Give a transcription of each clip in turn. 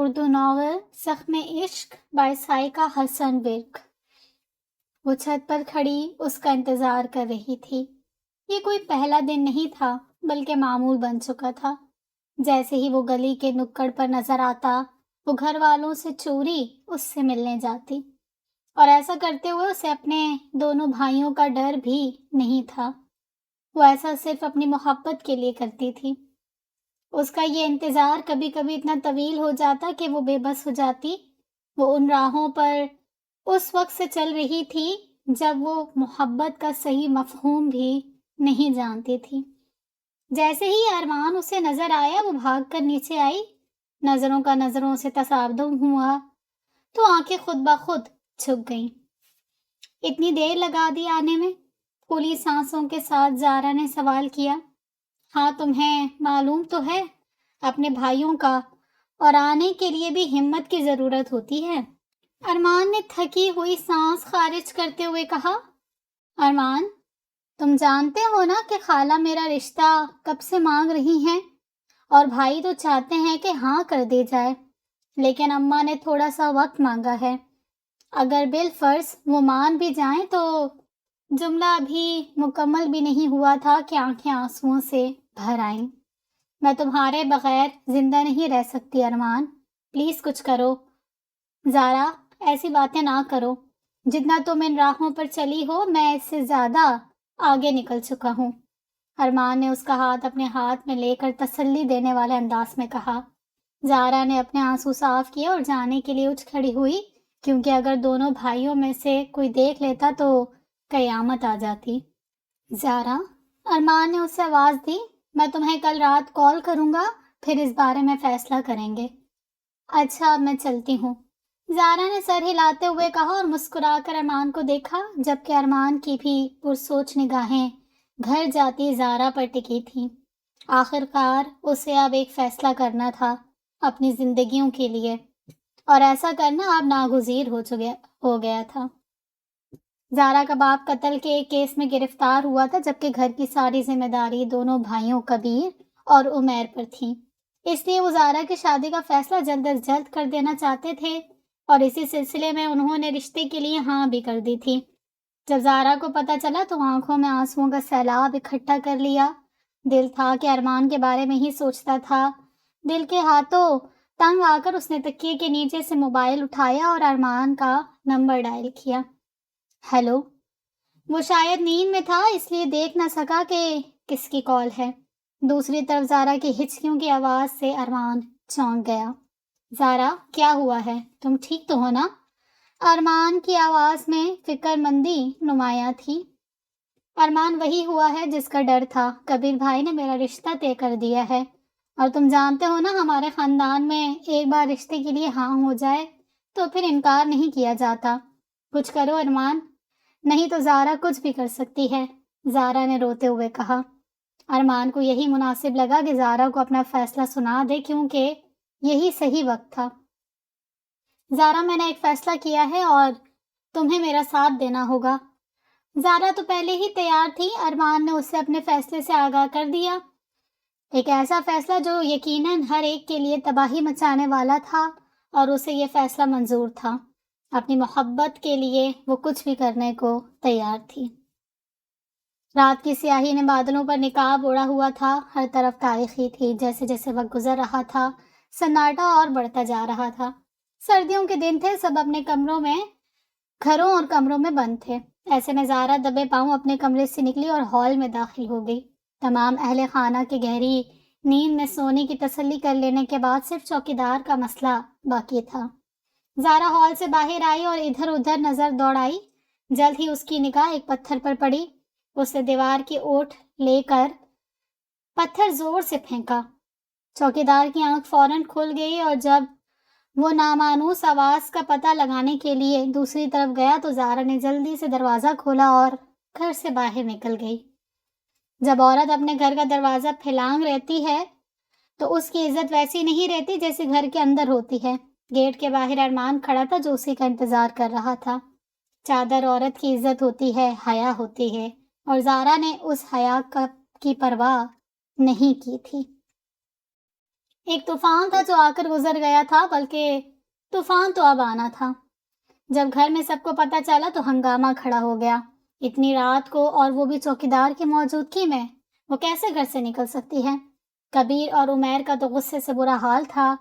Urdu novel زخم عشق by Saiqa Hasan work. وہ چھت پر کھڑی اس کا انتظار کر رہی تھی۔ یہ کوئی پہلا دن نہیں تھا بلکہ معمول بن چکا تھا۔ جیسے ہی وہ گلی کے نکڑ پر نظر آتا وہ گھر والوں سے چوری اس سے ملنے جاتی، اور ایسا کرتے ہوئے اسے اپنے دونوں بھائیوں کا ڈر بھی نہیں تھا۔ وہ ایسا صرف اپنی محبت کے لیے کرتی تھی۔ اس کا یہ انتظار کبھی کبھی اتنا طویل ہو جاتا کہ وہ بے بس ہو جاتی۔ وہ ان راہوں پر اس وقت سے چل رہی تھی جب وہ محبت کا صحیح مفہوم بھی نہیں جانتی تھی۔ جیسے ہی ارمان اسے نظر آیا وہ بھاگ کر نیچے آئی۔ نظروں کا نظروں سے تصادم ہوا تو آنکھیں خود بخود جھک گئیں۔ اتنی دیر لگا دی آنے میں؟ پھولی سانسوں کے ساتھ زارا نے سوال کیا۔ ہاں، تمہیں معلوم تو ہے اپنے بھائیوں کا، اور آنے کے لیے بھی ہمت کی ضرورت ہوتی ہے۔ ارمان نے تھکی ہوئی سانس خارج کرتے ہوئے کہا۔ ارمان، تم جانتے ہو نا کہ خالہ میرا رشتہ کب سے مانگ رہی ہیں، اور بھائی تو چاہتے ہیں کہ ہاں کر دی جائے، لیکن اماں نے تھوڑا سا وقت مانگا ہے۔ اگر بالفرض وہ مان بھی جائیں تو جملہ ابھی مکمل بھی نہیں ہوا تھا کہ آنکھیں آنسوؤں سے بھر آئیں۔ میں تمہارے بغیر زندہ نہیں رہ سکتی ارمان، پلیز کچھ کرو۔ زارا، ایسی باتیں نہ کرو۔ جتنا تم ان راہوں پر چلی ہو میں اس سے زیادہ آگے نکل چکا ہوں۔ ارمان نے اس کا ہاتھ اپنے ہاتھ میں لے کر تسلی دینے والے انداز میں کہا۔ زارا نے اپنے آنسو صاف کیے اور جانے کے لیے اٹھ کھڑی ہوئی، کیونکہ اگر دونوں بھائیوں میں سے کوئی دیکھ لیتا تو قیامت آ جاتی۔ زارا، ارمان نے اسے آواز دی، میں تمہیں کل رات کال کروں گا، پھر اس بارے میں فیصلہ کریں گے۔ اچھا، اب میں چلتی ہوں، زارا نے سر ہلاتے ہوئے کہا اور مسکرا کر ارمان کو دیکھا، جبکہ ارمان کی بھی پرسوچ نگاہیں گھر جاتی زارا پر ٹکی تھیں۔ آخر کار اسے اب ایک فیصلہ کرنا تھا اپنی زندگیوں کے لیے، اور ایسا کرنا اب ناگزیر ہو گیا تھا۔ زارا کا باپ قتل کے ایک کیس میں گرفتار ہوا تھا، جبکہ گھر کی ساری ذمہ داری دونوں بھائیوں کبیر اور عمیر پر تھی۔ اس لیے وہ زارا کی شادی کا فیصلہ جلد از جلد کر دینا چاہتے تھے، اور اسی سلسلے میں انہوں نے رشتے کے لیے ہاں بھی کر دی تھی۔ جب زارا کو پتہ چلا تو آنکھوں میں آنسوؤں کا سیلاب اکٹھا کر لیا۔ دل تھا کہ ارمان کے بارے میں ہی سوچتا تھا۔ دل کے ہاتھوں تنگ آ کر اس نے تکیے کے نیچے سے موبائل اٹھایا اور ارمان کا نمبر ڈائل کیا۔ ہیلو۔ وہ شاید نیند میں تھا اس لیے دیکھ نہ سکا کہ کس کی کال ہے۔ دوسری طرف زارا کی ہچکیوں کی آواز سے ارمان چونک گیا۔ زارا، کیا ہوا ہے؟ تم ٹھیک تو ہو نا؟ ارمان کی آواز میں فکر مندی نمایاں تھی۔ ارمان، وہی ہوا ہے جس کا ڈر تھا۔ کبیر بھائی نے میرا رشتہ طے کر دیا ہے، اور تم جانتے ہو نا ہمارے خاندان میں ایک بار رشتے کے لیے ہاں ہو جائے تو پھر انکار نہیں کیا جاتا۔ کچھ کرو ارمان، نہیں تو زارا کچھ بھی کر سکتی ہے، زارا نے روتے ہوئے کہا۔ ارمان کو یہی مناسب لگا کہ زارا کو اپنا فیصلہ سنا دے، کیونکہ یہی صحیح وقت تھا۔ زارا، میں نے ایک فیصلہ کیا ہے اور تمہیں میرا ساتھ دینا ہوگا۔ زارا تو پہلے ہی تیار تھی۔ ارمان نے اسے اپنے فیصلے سے آگاہ کر دیا۔ ایک ایسا فیصلہ جو یقیناً ہر ایک کے لیے تباہی مچانے والا تھا، اور اسے یہ فیصلہ منظور تھا۔ اپنی محبت کے لیے وہ کچھ بھی کرنے کو تیار تھی۔ رات کی سیاہی نے بادلوں پر نقاب اوڑھا ہوا تھا، ہر طرف تاریکی تھی۔ جیسے جیسے وقت گزر رہا تھا سناٹا اور بڑھتا جا رہا تھا۔ سردیوں کے دن تھے، سب اپنے گھروں اور کمروں میں بند تھے۔ ایسے میں زارا دبے پاؤں اپنے کمرے سے نکلی اور ہال میں داخل ہو گئی۔ تمام اہل خانہ کے گہری نیند میں سونے کی تسلی کر لینے کے بعد صرف چوکیدار کا مسئلہ باقی تھا۔ زارا ہال سے باہر آئی اور ادھر ادھر نظر دوڑائی۔ جلد ہی اس کی نگاہ ایک پتھر پر پڑی۔ اس نے دیوار کی اوٹ لے کر پتھر زور سے پھینکا۔ چوکیدار کی آنکھ فوراً کھل گئی، اور جب وہ نامانوس آواز کا پتہ لگانے کے لیے دوسری طرف گیا تو زارا نے جلدی سے دروازہ کھولا اور گھر سے باہر نکل گئی۔ جب عورت اپنے گھر کا دروازہ پھلانگ رہتی ہے تو اس کی عزت ویسی نہیں رہتی جیسے گھر کے اندر ہوتی ہے۔ گیٹ کے باہر ارمان کھڑا تھا جو اسی کا انتظار کر رہا تھا۔ چادر عورت کی عزت ہوتی ہے، حیا ہوتی ہے، اور زارا نے اس حیا کی پرواہ نہیں کی تھی۔ ایک طوفان تھا جو آ کر گزر گیا تھا، بلکہ طوفان تو اب آنا تھا۔ جب گھر میں سب کو پتہ چلا تو ہنگامہ کھڑا ہو گیا۔ اتنی رات کو، اور وہ بھی چوکیدار کی موجودگی میں، وہ کیسے گھر سے نکل سکتی ہے؟ کبیر اور عمیر کا تو غصے سے برا حال تھا،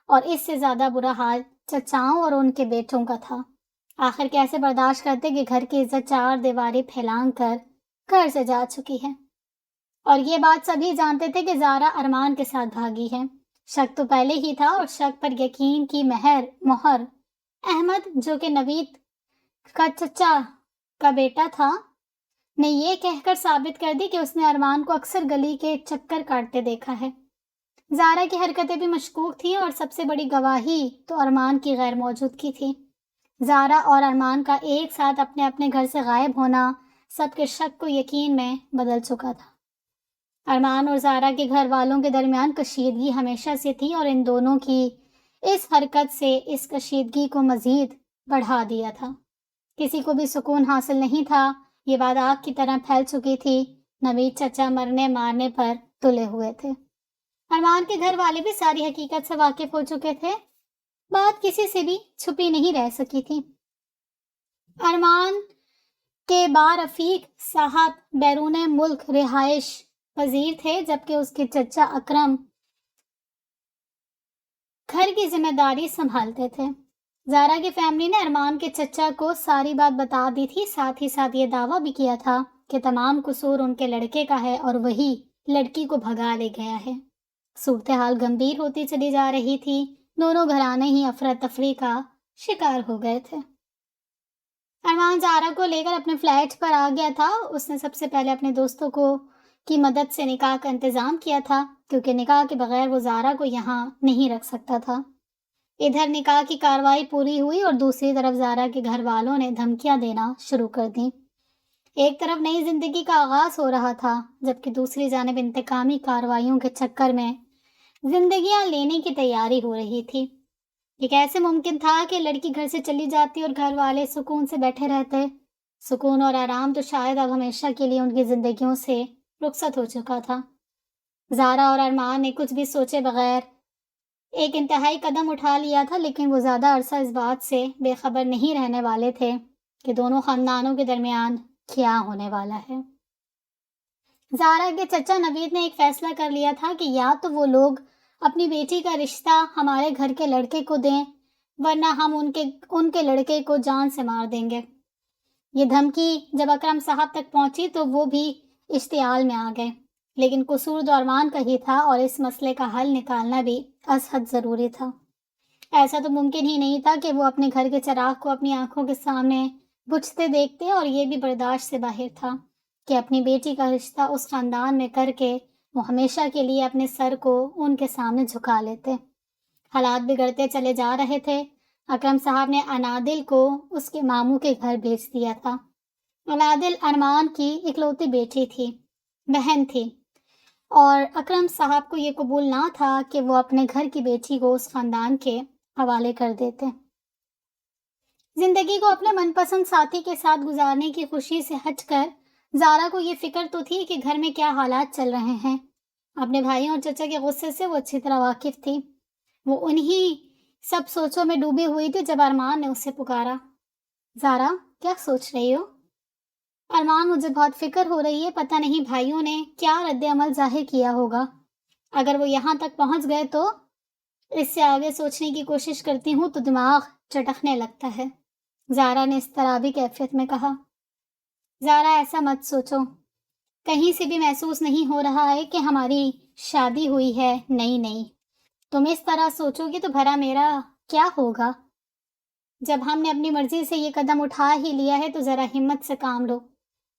اور اس سے زیادہ برا حال چچاؤں اور ان کے بیٹوں کا تھا۔ آخر کیسے برداشت کرتے کہ گھر کی عزت چار دیواری پھیلان کر گھر سے جا چکی ہے؟ اور یہ بات سبھی جانتے تھے کہ زارا ارمان کے ساتھ بھاگی ہے۔ شک تو پہلے ہی تھا، اور شک پر یقین کی مہر احمد، جو کہ نوید کا چچا کا بیٹا تھا، نے یہ کہہ کر ثابت کر دی کہ اس نے ارمان کو اکثر گلی کے چکر کاٹتے دیکھا ہے۔ زارا کی حرکتیں بھی مشکوک تھیں، اور سب سے بڑی گواہی تو ارمان کی غیر موجودگی تھی۔ زارا اور ارمان کا ایک ساتھ اپنے اپنے گھر سے غائب ہونا سب کے شک کو یقین میں بدل چکا تھا۔ ارمان اور زارا کے گھر والوں کے درمیان کشیدگی ہمیشہ سے تھی، اور ان دونوں کی اس حرکت سے اس کشیدگی کو مزید بڑھا دیا تھا۔ کسی کو بھی سکون حاصل نہیں تھا، یہ بات آگ کی طرح پھیل چکی تھی۔ نوید چچا مرنے مارنے پر تلے ہوئے تھے۔ ارمان کے گھر والے بھی ساری حقیقت سے واقف ہو چکے تھے، بات کسی سے بھی چھپی نہیں رہ سکی تھی۔ ارمان کے با رفیق صاحب بیرون ملک رہائش پذیر تھے، جبکہ اس کے چچا اکرم گھر کی ذمہ داری سنبھالتے تھے۔ زارا کی فیملی نے ارمان کے چچا کو ساری بات بتا دی تھی، ساتھ ہی ساتھ یہ دعویٰ بھی کیا تھا کہ تمام قصور ان کے لڑکے کا ہے، اور وہی لڑکی کو بھگا لے گیا ہے۔ صورتحال گمبھیر ہوتی چلی جا رہی تھی، دونوں گھرانے ہی افراتفری کا شکار ہو گئے تھے۔ ارمان زارا کو لے کر اپنے فلیٹ پر آ گیا تھا۔ اس نے سب سے پہلے اپنے دوستوں کی مدد سے نکاح کا انتظام کیا تھا، کیونکہ نکاح کے بغیر وہ زارا کو یہاں نہیں رکھ سکتا تھا۔ ادھر نکاح کی کارروائی پوری ہوئی، اور دوسری طرف زارا کے گھر والوں نے دھمکیاں دینا شروع کر دیں۔ ایک طرف نئی زندگی کا آغاز ہو رہا تھا، جبکہ دوسری جانب انتقامی کارروائیوں کے چکر میں زندگیاں لینے کی تیاری ہو رہی تھی۔ یہ کیسے ممکن تھا کہ لڑکی گھر سے چلی جاتی اور گھر والے سکون سے بیٹھے رہتے؟ سکون اور آرام تو شاید اب ہمیشہ کے لیے ان کی زندگیوں سے رخصت ہو چکا تھا۔ زارا اور ارمان نے کچھ بھی سوچے بغیر ایک انتہائی قدم اٹھا لیا تھا، لیکن وہ زیادہ عرصہ اس بات سے بے خبر نہیں رہنے والے تھے کہ دونوں خاندانوں کے درمیان کیا ہونے والا ہے۔ زارا کے چچا نوید نے ایک فیصلہ کر لیا تھا کہ یا تو وہ لوگ اپنی بیٹی کا رشتہ ہمارے گھر کے لڑکے کو دیں، ورنہ ہم ان کے لڑکے کو جان سے مار دیں گے۔ یہ دھمکی جب اکرم صاحب تک پہنچی تو وہ بھی اشتعال میں آ گئے، لیکن قصور تو ارمان کا ہی تھا، اور اس مسئلے کا حل نکالنا بھی از حد ضروری تھا۔ ایسا تو ممکن ہی نہیں تھا کہ وہ اپنے گھر کے چراغ کو اپنی آنکھوں کے سامنے بجھتے دیکھتے، اور یہ بھی برداشت سے باہر تھا کہ اپنی بیٹی کا رشتہ اس خاندان میں کر کے وہ ہمیشہ کے لیے اپنے سر کو ان کے سامنے جھکا لیتے۔ حالات بگڑتے چلے جا رہے تھے۔ اکرم صاحب نے انادل کو اس کے ماموں کے گھر بھیج دیا تھا۔ انادل ارمان کی اکلوتی بیٹی تھی، بہن تھی، اور اکرم صاحب کو یہ قبول نہ تھا کہ وہ اپنے گھر کی بیٹی کو اس خاندان کے حوالے کر دیتے۔ زندگی کو اپنے من پسند ساتھی کے ساتھ گزارنے کی خوشی سے ہٹ کر زارا کو یہ فکر تو تھی کہ گھر میں کیا حالات چل رہے ہیں۔ اپنے بھائیوں اور چچا کے غصے سے وہ اچھی طرح واقف تھی۔ وہ انہی سب سوچوں میں ڈوبی ہوئی تھی جب ارمان نے اسے پکارا۔ زارا، کیا سوچ رہی ہو؟ ارمان، مجھے بہت فکر ہو رہی ہے، پتہ نہیں بھائیوں نے کیا رد عمل ظاہر کیا ہوگا۔ اگر وہ یہاں تک پہنچ گئے تو اس سے آگے سوچنے کی کوشش کرتی ہوں تو دماغ چٹکنے لگتا ہے، زارا نے اس طرح بھی کیفیت میں کہا۔ زارا، ایسا مت سوچو، کہیں سے بھی محسوس نہیں ہو رہا ہے کہ ہماری شادی ہوئی ہے، نہیں، تم اس طرح سوچو گی تو بھلا میرا کیا ہوگا؟ جب ہم نے اپنی مرضی سے یہ قدم اٹھا ہی لیا ہے تو ذرا ہمت سے کام لو۔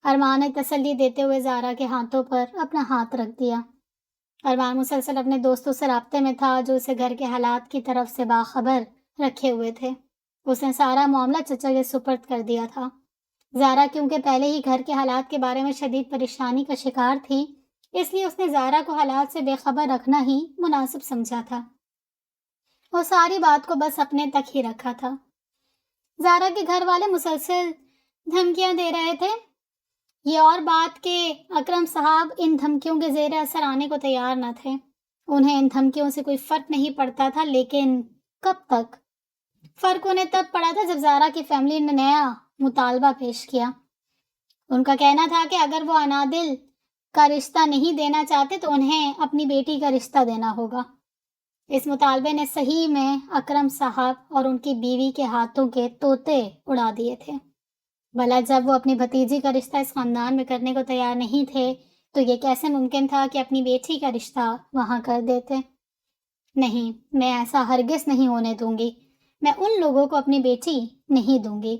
ارمان نے تسلی دیتے ہوئے زارا کے ہاتھوں پر اپنا ہاتھ رکھ دیا۔ ارمان مسلسل اپنے دوستوں سے رابطے میں تھا جو اسے گھر کے حالات کی طرف سے باخبر رکھے ہوئے تھے۔ اس نے سارا معاملہ چچا کے سپرد کر دیا تھا۔ زارا کیونکہ پہلے ہی گھر کے حالات کے بارے میں شدید پریشانی کا شکار تھی، اس لیے اس نے زارا کو حالات سے بے خبر رکھنا ہی مناسب سمجھا تھا۔ وہ ساری بات کو بس اپنے تک ہی رکھا تھا۔ زارا کے گھر والے مسلسل دھمکیاں دے رہے تھے۔ یہ اور بات کہ اکرم صاحب ان دھمکیوں کے زیر اثر آنے کو تیار نہ تھے۔ انہیں ان دھمکیوں سے کوئی فرق نہیں پڑتا تھا، لیکن کب تک؟ فرق انہیں تب پڑا تھا جب زارا کی فیملی نے نیا مطالبہ پیش کیا۔ ان کا کہنا تھا کہ اگر وہ انادل کا رشتہ نہیں دینا چاہتے تو انہیں اپنی بیٹی کا رشتہ دینا ہوگا۔ اس مطالبے نے صحیح میں اکرم صاحب اور ان کی بیوی کے ہاتھوں کے طوطے اڑا دیے تھے۔ بھلا جب وہ اپنی بھتیجی کا رشتہ اس خاندان میں کرنے کو تیار نہیں تھے تو یہ کیسے ممکن تھا کہ اپنی بیٹی کا رشتہ وہاں کر دیتے؟ نہیں، میں ایسا ہرگز نہیں ہونے دوں گی۔ میں ان لوگوں کو اپنی بیٹی نہیں دوں گی،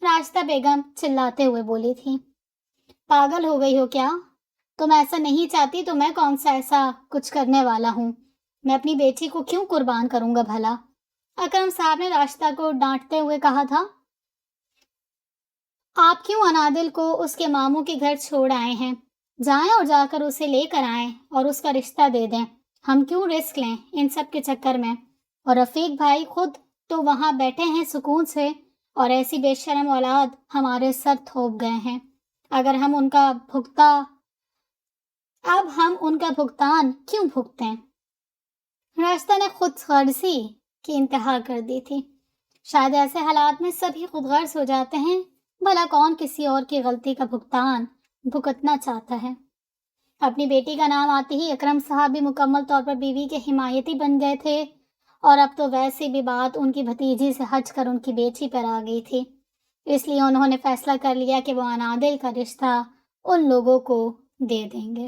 راستہ بیگم چلاتے ہوئے بولی تھی۔ پاگل ہو گئی ہو کیا؟ تم ایسا نہیں چاہتی تو میں کون سا ایسا کچھ کرنے والا ہوں؟ میں اپنی بیٹی کو کیوں قربان کروں گا بھلا؟ اکرم صاحب نے راستہ کو ڈانٹتے ہوئے کہا تھا۔ آپ کیوں انادل کو اس کے ماموں کے گھر چھوڑ آئے ہیں؟ جائیں اور جا کر اسے لے کر آئیں اور اس کا رشتہ دے دیں۔ ہم کیوں رسک لیں ان سب کے چکر میں؟ اور رفیق بھائی خود تو وہاں بیٹھے ہیں سکون سے، اور ایسی بے شرم اولاد ہمارے سر تھوپ گئے ہیں۔ اب ہم ان کا بھگتان کیوں بھگتیں؟ راستہ نے خود غرضی کی انتہا کر دی تھی۔ شاید ایسے حالات میں سبھی خود غرض ہو جاتے ہیں، بھلا کون کسی اور کی غلطی کا بھگتان بھگتنا چاہتا ہے؟ اپنی بیٹی کا نام آتے ہی اکرم صاحب بھی مکمل طور پر بیوی کے حمایتی بن گئے تھے، اور اب تو ویسے بھی بات ان کی بھتیجی سے ہٹ کر ان کی بیٹی پر آ گئی تھی۔ اس لیے انہوں نے فیصلہ کر لیا کہ وہ انادل کا رشتہ ان لوگوں کو دے دیں گے۔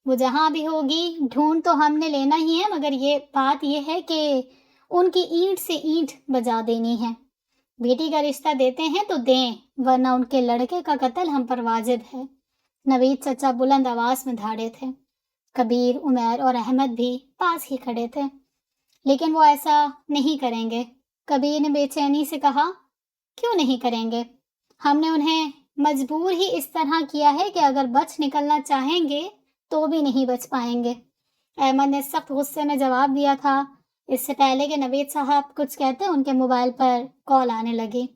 وہ جہاں بھی ہوگی ڈھونڈ تو ہم نے لینا ہی ہے، مگر یہ بات یہ ہے کہ ان کی اینٹ سے اینٹ بجا دینی ہے۔ بیٹی کا رشتہ دیتے ہیں تو دیں، ورنہ ان کے لڑکے کا قتل ہم پر واجب ہے۔ نوید چچا بلند آواز میں دھاڑے تھے۔ کبیر، عمیر اور احمد بھی پاس ہی کھڑے تھے۔ لیکن وہ ایسا نہیں کریں گے، کبیر نے بے چینی سے کہا۔ کیوں نہیں کریں گے؟ ہم نے انہیں مجبور ہی اس طرح کیا ہے کہ اگر بچ نکلنا چاہیں گے تو بھی نہیں بچ پائیں گے۔ احمد نے سخت غصے میں جواب دیا تھا۔ اس سے پہلے کہ نوید صاحب کچھ کہتے ان کے موبائل پر کال آنے لگی۔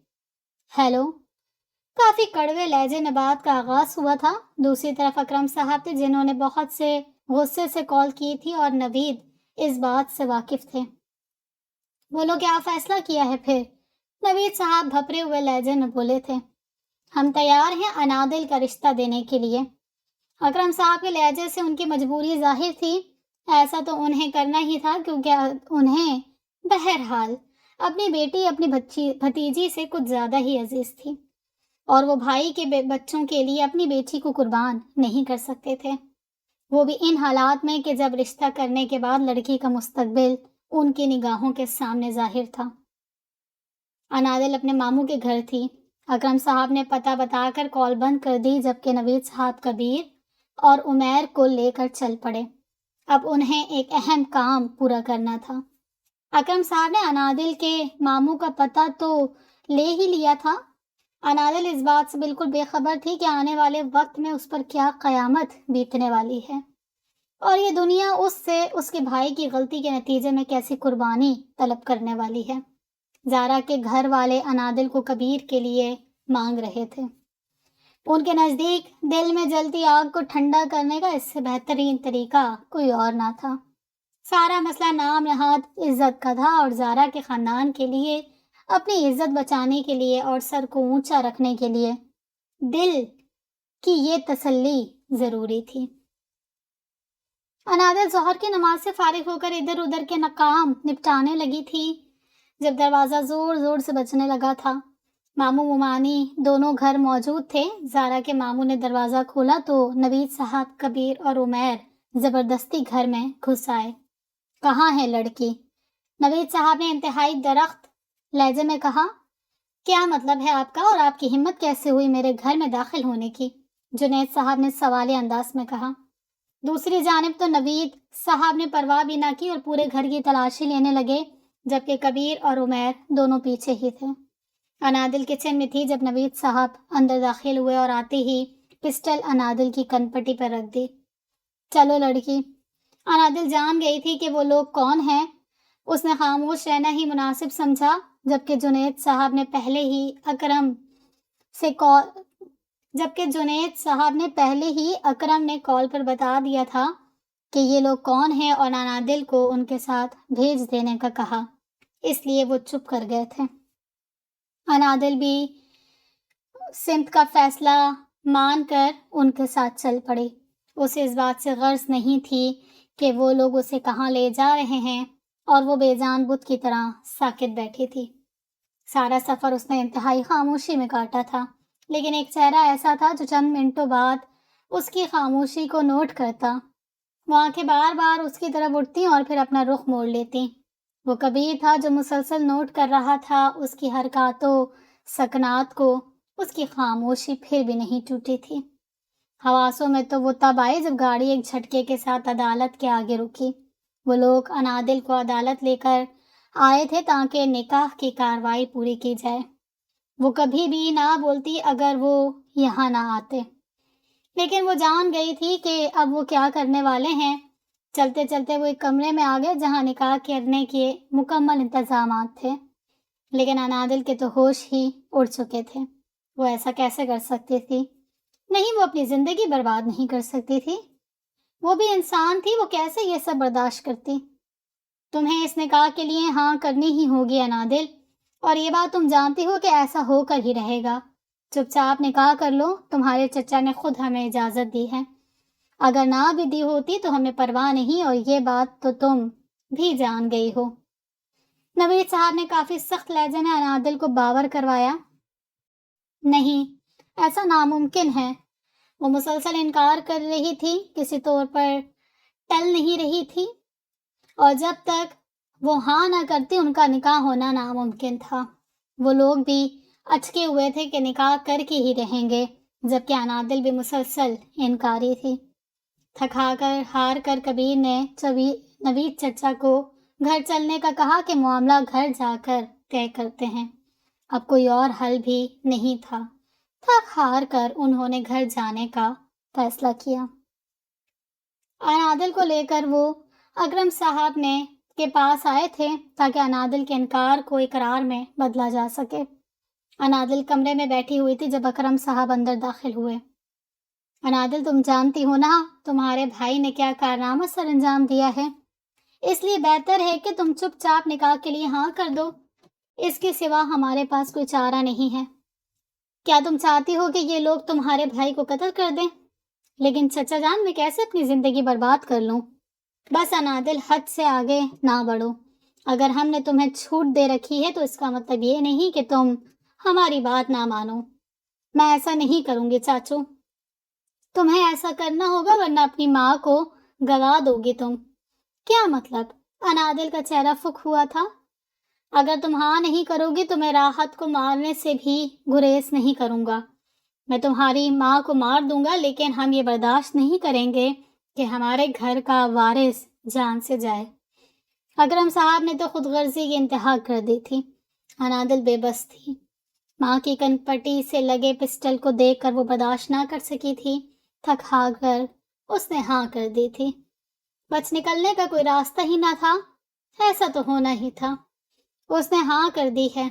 ہیلو۔ کافی کڑوے لہجے میں بات کا آغاز ہوا تھا۔ دوسری طرف اکرم صاحب تھے، جنہوں نے بہت سے غصے سے کال کی تھی، اور نوید اس بات سے واقف تھے۔ بولو، کیا فیصلہ کیا ہے پھر؟ نوید صاحب بھپرے ہوئے لہجے میں بولے تھے۔ ہم تیار ہیں انادل کا رشتہ دینے کے لیے۔ اکرم صاحب کے لہجے سے ان کی مجبوری ظاہر تھی۔ ایسا تو انہیں کرنا ہی تھا، کیونکہ انہیں بہرحال اپنی بیٹی اپنی بھتیجی سے کچھ زیادہ ہی عزیز تھی، اور وہ بھائی کے بچوں کے لیے اپنی بیٹی کو قربان نہیں کر سکتے تھے، وہ بھی ان حالات میں کہ جب رشتہ کرنے کے بعد لڑکی کا مستقبل ان کی نگاہوں کے سامنے ظاہر تھا۔ انادل اپنے ماموں کے گھر تھی۔ اکرم صاحب نے پتہ بتا کر کال بند کر دی، جبکہ نوید صاحب کبیر اور عمیر کو لے کر چل پڑے۔ اب انہیں ایک اہم کام پورا کرنا تھا۔ اکرم صاحب نے انادل کے ماموں کا پتہ تو لے ہی لیا تھا۔ انادل اس بات سے بالکل بے خبر تھی کہ آنے والے وقت میں اس پر کیا قیامت بیتنے والی ہے، اور یہ دنیا اس سے اس کے بھائی کی غلطی کے نتیجے میں کیسی قربانی طلب کرنے والی ہے۔ زارا کے گھر والے انادل کو کبیر کے لیے مانگ رہے تھے۔ ان کے نزدیک دل میں جلتی آگ کو ٹھنڈا کرنے کا اس سے بہترین طریقہ کوئی اور نہ تھا۔ سارا مسئلہ نام نہاد عزت کا تھا، اور زارا کے خاندان کے لیے اپنی عزت بچانے کے لیے اور سر کو اونچا رکھنے کے لیے دل کی یہ تسلی ضروری تھی۔ انادل ظہر کی نماز سے فارغ ہو کر ادھر ادھر کے کام نپٹانے لگی تھی جب دروازہ زور زور سے بجنے لگا تھا۔ ماموں ممانی دونوں گھر موجود تھے۔ زارا کے ماموں نے دروازہ کھولا تو نوید صاحب، کبیر اور عمیر زبردستی گھر میں گھس آئے۔ کہاں ہے لڑکی؟ نوید صاحب نے انتہائی درخت لہجے میں کہا۔ کیا مطلب ہے آپ کا، اور آپ کی ہمت کیسے ہوئی میرے گھر میں داخل ہونے کی؟ جنید صاحب نے سوالی انداز میں کہا۔ دوسری جانب تو نوید صاحب نے پرواہ بھی نہ کی اور پورے گھر کی تلاشی لینے لگے، جبکہ کبیر اور عمیر دونوں پیچھے ہی تھے۔ انادل کچن میں تھی جب نوید صاحب اندر داخل ہوئے اور آتے ہی پسٹل انادل کی کنپٹی پر رکھ دی۔ چلو لڑکی۔ انادل جان گئی تھی کہ وہ لوگ کون ہیں۔ اس نے خاموش رہنا ہی مناسب سمجھا، جبکہ جنید صاحب نے پہلے ہی اکرم نے کال پر بتا دیا تھا کہ یہ لوگ کون ہیں اور انادل کو ان کے ساتھ بھیج دینے کا کہا، اس لیے وہ چپ کر گئے تھے۔ انادل بھی سمت کا فیصلہ مان کر ان کے ساتھ چل پڑی۔ اسے اس بات سے غرض نہیں تھی کہ وہ لوگ اسے کہاں لے جا رہے ہیں، اور وہ بے جان بت کی طرح ساکت بیٹھی تھی۔ سارا سفر اس نے انتہائی خاموشی میں کاٹا تھا، لیکن ایک چہرہ ایسا تھا جو چند منٹوں بعد اس کی خاموشی کو نوٹ کرتا۔ وہ آنکھیں بار بار اس کی طرف اٹھتی اور پھر اپنا رخ موڑ لیتی۔ وہ کبیر تھا جو مسلسل نوٹ کر رہا تھا اس کی حرکات و سکنات کو۔ اس کی خاموشی پھر بھی نہیں ٹوٹی تھی۔ حواسوں میں تو وہ تب آئی جب گاڑی ایک جھٹکے کے ساتھ عدالت کے آگے رکی۔ وہ لوگ انادل کو عدالت لے کر آئے تھے تاکہ نکاح کی کارروائی پوری کی جائے۔ وہ کبھی بھی نہ بولتی اگر وہ یہاں نہ آتے، لیکن وہ جان گئی تھی کہ اب وہ کیا کرنے والے ہیں۔ چلتے چلتے وہ ایک کمرے میں آ گئے جہاں نکاح کرنے کے مکمل انتظامات تھے، لیکن انادل کے تو ہوش ہی اڑ چکے تھے۔ وہ ایسا کیسے کر سکتی تھی؟ نہیں، وہ اپنی زندگی برباد نہیں کر سکتی تھی۔ وہ بھی انسان تھی، وہ کیسے یہ سب برداشت کرتی؟ تمہیں اس نکاح کے لیے ہاں کرنی ہی ہوگی انادل، اور یہ بات تم جانتی ہو کہ ایسا ہو کر ہی رہے گا۔ چپ چاپ نکاح کر لو، تمہارے چچا نے خود ہمیں اجازت دی ہے۔ اگر نہ بھی دی ہوتی تو ہمیں پرواہ نہیں، اور یہ بات تو تم بھی جان گئی ہو۔ نوید صاحب نے کافی سخت لہجے میں انادل کو باور کروایا۔ نہیں، ایسا ناممکن ہے۔ وہ مسلسل انکار کر رہی تھی، کسی طور پر ٹل نہیں رہی تھی، اور جب تک وہ ہاں نہ کرتی ان کا نکاح ہونا ناممکن تھا۔ وہ لوگ بھی اچکے ہوئے تھے کہ نکاح کر کے ہی رہیں گے، جبکہ انادل بھی مسلسل انکاری تھی۔ تھکا کر ہار کر کبیر نے نوید چچا کو گھر چلنے کا کہا کہ معاملہ گھر جا کر طے کرتے ہیں۔ اب کوئی اور حل بھی نہیں تھا۔ تھک ہار کر انہوں نے گھر جانے کا فیصلہ کیا۔ انادل کو لے کر وہ اکرم صاحب کے پاس آئے تھے تاکہ انادل کے انکار کو اقرار میں بدلا جا سکے۔ انادل کمرے میں بیٹھی ہوئی تھی جب اکرم صاحب اندر داخل ہوئے۔ انادل، تم جانتی ہو نا تمہارے بھائی نے کیا کارنامہ سر انجام دیا ہے، اس لیے بہتر ہے کہ تم چپ چاپ نکاح کے لیے ہاں کر دو۔ اس کے سوا ہمارے پاس کوئی چارہ نہیں ہے۔ کیا تم چاہتی ہو کہ یہ لوگ تمہارے بھائی کو قتل کر دیں؟ لیکن چچا جان، میں کیسے اپنی زندگی برباد کر لوں؟ بس انادل، حد سے آگے نہ بڑھو۔ اگر ہم نے تمہیں چھوٹ دے رکھی ہے تو اس کا مطلب یہ نہیں کہ تم ہماری بات نہ مانو۔ میں ایسا نہیں کروں گی چاچو۔ تمہیں ایسا کرنا ہوگا ورنہ اپنی ماں کو گوا دو گی تم۔ کیا مطلب؟ انادل کا چہرہ فک ہوا تھا۔ اگر تم ہاں نہیں کرو گی تو میں راحت کو مارنے سے بھی گریز نہیں کروں گا۔ میں تمہاری ماں کو مار دوں گا، لیکن ہم یہ برداشت نہیں کریں گے کہ ہمارے گھر کا وارث جان سے جائے۔ اکرم صاحب نے تو خود غرضی کی انتہا کر دی تھی۔ انادل بے بس تھی۔ ماں کی کن پٹی سے لگے پسٹل کو دیکھ کر وہ برداشت نہ کر سکی تھی۔ تھک ہار کر اس نے ہاں کر دی تھی۔ بچ نکلنے کا کوئی راستہ ہی نہ تھا، ایسا تو ہونا ہی تھا۔ اس نے ہاں کر دی ہے،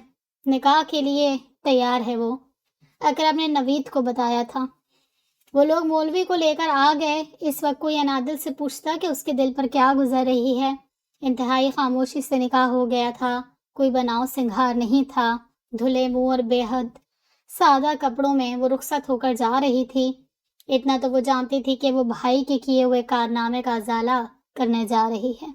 نکاح کے لیے تیار ہے وہ، اکرم نے نوید کو بتایا تھا۔ وہ لوگ مولوی کو لے کر آ گئے۔ اس وقت کوئی انادل سے پوچھتا کہ اس کے دل پر کیا گزر رہی ہے۔ انتہائی خاموشی سے نکاح ہو گیا تھا، کوئی بناؤ سنگھار نہیں تھا۔ دھلے منہ اور بے حد سادہ کپڑوں میں وہ رخصت ہو کر جا رہی تھی۔ اتنا تو وہ جانتی تھی کہ وہ بھائی کے کیے ہوئے کارنامے کا ازالہ کرنے جا رہی ہے۔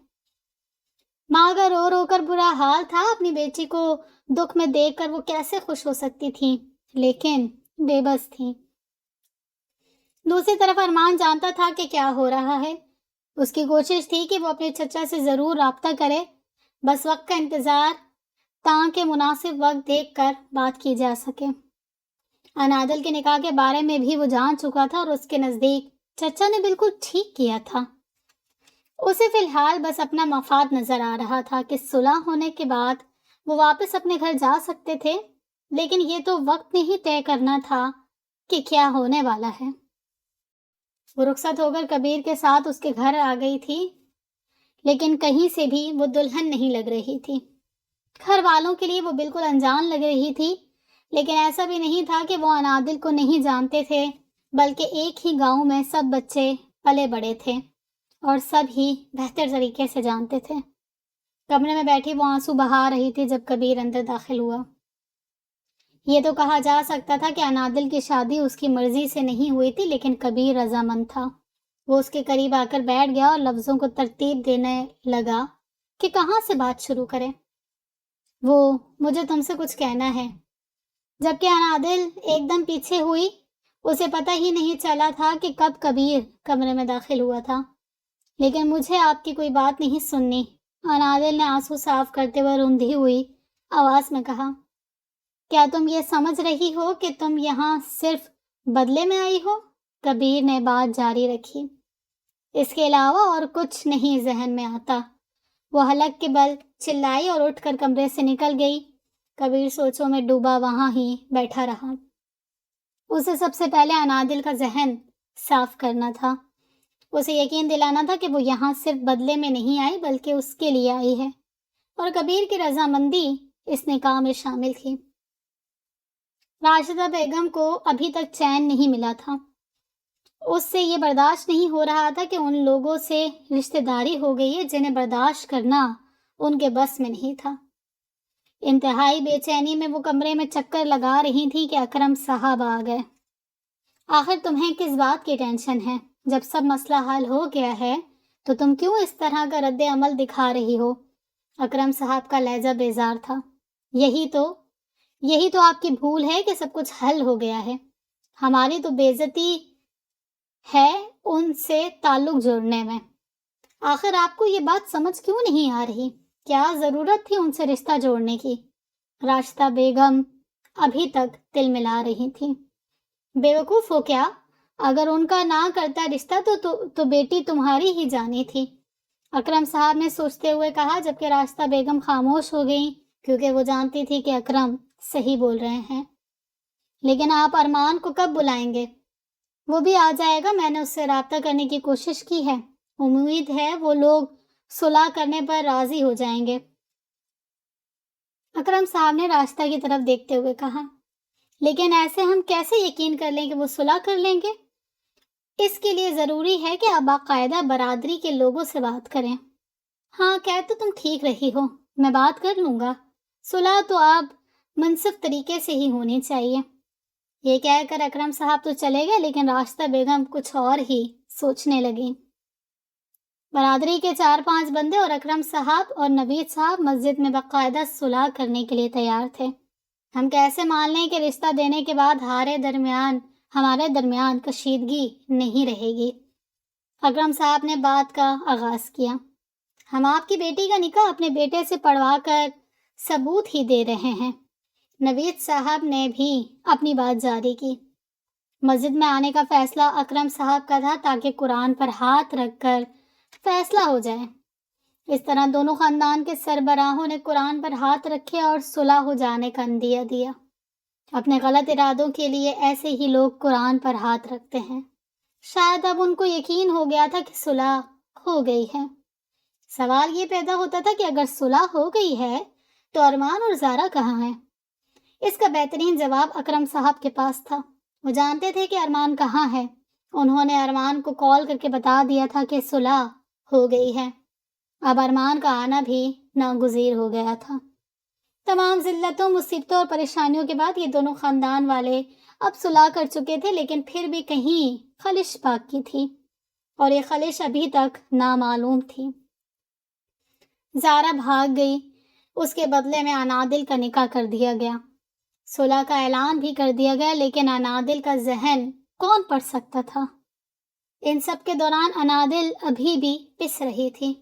ماں کا رو رو کر برا حال تھا، اپنی بیٹی کو دکھ میں دیکھ کر وہ کیسے خوش ہو سکتی تھی، لیکن بے بس تھی۔ دوسری طرف ارمان جانتا تھا کہ کیا ہو رہا ہے۔ اس کی کوشش تھی کہ وہ اپنے چچا سے ضرور رابطہ کرے، بس وقت کا انتظار تاکہ مناسب وقت دیکھ کر بات کی جا سکے۔ انادل کے نکاح کے بارے میں بھی وہ جان چکا تھا اور اس کے نزدیک چچا نے بالکل ٹھیک کیا تھا۔ اسے فی الحال بس اپنا مفاد نظر آ رہا تھا کہ صلح ہونے کے بعد وہ واپس اپنے گھر جا سکتے تھے، لیکن یہ تو وقت نے ہی طے کرنا تھا کہ کیا ہونے والا ہے۔ وہ رخصت ہو کر کبیر کے ساتھ اس کے گھر آ گئی تھی، لیکن کہیں سے بھی وہ دلہن نہیں لگ رہی تھی۔ گھر والوں کے لیے وہ بالکل انجان لگ رہی تھی، لیکن ایسا بھی نہیں تھا کہ وہ انادل کو نہیں جانتے تھے، بلکہ ایک ہی گاؤں میں سب بچے پلے بڑے تھے۔ اور سب ہی بہتر طریقے سے جانتے تھے۔ کمرے میں بیٹھی وہ آنسو بہا رہی تھی جب کبیر اندر داخل ہوا۔ یہ تو کہا جا سکتا تھا کہ عنادل کی شادی اس کی مرضی سے نہیں ہوئی تھی، لیکن کبیر رضامند تھا۔ وہ اس کے قریب آ کر بیٹھ گیا اور لفظوں کو ترتیب دینے لگا کہ کہاں سے بات شروع کرے۔ مجھے تم سے کچھ کہنا ہے۔ جبکہ عنادل ایک دم پیچھے ہوئی، اسے پتہ ہی نہیں چلا تھا کہ کب کبیر کمرے میں داخل ہوا تھا۔ لیکن مجھے آپ کی کوئی بات نہیں سننی، عنادل نے آنسو صاف کرتے ہوئے روندھی ہوئی آواز میں کہا۔ کیا تم یہ سمجھ رہی ہو کہ تم یہاں صرف بدلے میں آئی ہو؟ کبیر نے بات جاری رکھی۔ اس کے علاوہ اور کچھ نہیں ذہن میں آتا۔ وہ حلق کے بل چلائی اور اٹھ کر کمرے سے نکل گئی۔ کبیر سوچوں میں ڈوبا وہاں ہی بیٹھا رہا۔ اسے سب سے پہلے عنادل کا ذہن صاف کرنا تھا۔ اسے یقین دلانا تھا کہ وہ یہاں صرف بدلے میں نہیں آئی بلکہ اس کے لیے آئی ہے، اور کبیر کی رضامندی اس نکاح میں شامل تھی۔ راشدہ بیگم کو ابھی تک چین نہیں ملا تھا۔ اس سے یہ برداشت نہیں ہو رہا تھا کہ ان لوگوں سے رشتہ داری ہو گئی ہے جنہیں برداشت کرنا ان کے بس میں نہیں تھا۔ انتہائی بے چینی میں وہ کمرے میں چکر لگا رہی تھی کہ اکرم صاحب آ گئے۔ آخر تمہیں کس بات کی ٹینشن ہے؟ جب سب مسئلہ حل ہو گیا ہے تو تم کیوں اس طرح کا رد عمل دکھا رہی ہو؟ اکرم صاحب کا لہجہ بیزار تھا۔ یہی تو آپ کی بھول ہے کہ سب کچھ حل ہو گیا ہے۔ ہماری تو بے عزتی ہے ان سے تعلق جوڑنے میں۔ آخر آپ کو یہ بات سمجھ کیوں نہیں آ رہی؟ کیا ضرورت تھی ان سے رشتہ جوڑنے کی؟ راشدہ بیگم ابھی تک تل ملا رہی تھی۔ بیوقوف ہو کیا؟ اگر ان کا نہ کرتا رشتہ تو بیٹی تمہاری ہی جانی تھی، اکرم صاحب نے سوچتے ہوئے کہا، جبکہ راشدہ بیگم خاموش ہو گئیں کیونکہ وہ جانتی تھی کہ اکرم صحیح بول رہے ہیں۔ لیکن آپ ارمان کو کب بلائیں گے؟ وہ بھی آ جائے گا، میں نے اس سے رابطہ کرنے کی کوشش کی ہے، امید ہے وہ لوگ صلح کرنے پر راضی ہو جائیں گے، اکرم صاحب نے راشدہ کی طرف دیکھتے ہوئے کہا۔ لیکن ایسے ہم کیسے یقین کر لیں کہ وہ صلح کر لیں گے؟ اس کے لیے ضروری ہے کہ آپ باقاعدہ برادری کے لوگوں سے بات کریں۔ ہاں، کہہ تو تم ٹھیک رہی ہو، میں بات کر لوں گا، صلح تو اب منصف طریقے سے ہی ہونی چاہیے۔ یہ کہہ کر اکرم صاحب تو چلے گئے، لیکن راشدہ بیگم کچھ اور ہی سوچنے لگیں۔ برادری کے 4-5 بندے اور اکرم صاحب اور نوید صاحب مسجد میں باقاعدہ صلح کرنے کے لیے تیار تھے۔ ہم کیسے مان لیں کہ رشتہ دینے کے بعد ہمارے درمیان کشیدگی نہیں رہے گی؟ اکرم صاحب نے بات کا آغاز کیا۔ ہم آپ کی بیٹی کا نکاح اپنے بیٹے سے پڑھوا کر ثبوت ہی دے رہے ہیں۔ نوید صاحب نے بھی اپنی بات جاری کی۔ مسجد میں آنے کا فیصلہ اکرم صاحب کا تھا تاکہ قرآن پر ہاتھ رکھ کر فیصلہ ہو جائے۔ اس طرح دونوں خاندان کے سربراہوں نے قرآن پر ہاتھ رکھے اور صلح ہو جانے کا عندیہ دیا۔ اپنے غلط ارادوں کے لیے ایسے ہی لوگ قرآن پر ہاتھ رکھتے ہیں۔ شاید اب ان کو یقین ہو گیا تھا کہ صلح ہو گئی ہے۔ سوال یہ پیدا ہوتا تھا کہ اگر صلح ہو گئی ہے تو ارمان اور زارا کہاں ہیں؟ اس کا بہترین جواب اکرم صاحب کے پاس تھا۔ وہ جانتے تھے کہ ارمان کہاں ہے۔ انہوں نے ارمان کو کال کر کے بتا دیا تھا کہ صلح ہو گئی ہے۔ اب ارمان کا آنا بھی ناگزیر ہو گیا تھا۔ تمام ذلتوں، مصیبتوں اور پریشانیوں کے بعد یہ دونوں خاندان والے اب صلح کر چکے تھے، لیکن پھر بھی کہیں خلش باقی تھی، اور یہ خلش ابھی تک نامعلوم تھی۔ زارا بھاگ گئی، اس کے بدلے میں عنادل کا نکاح کر دیا گیا۔ صلح کا اعلان بھی کر دیا گیا، لیکن عنادل کا ذہن کون پڑھ سکتا تھا؟ ان سب کے دوران عنادل ابھی بھی پس رہی تھی۔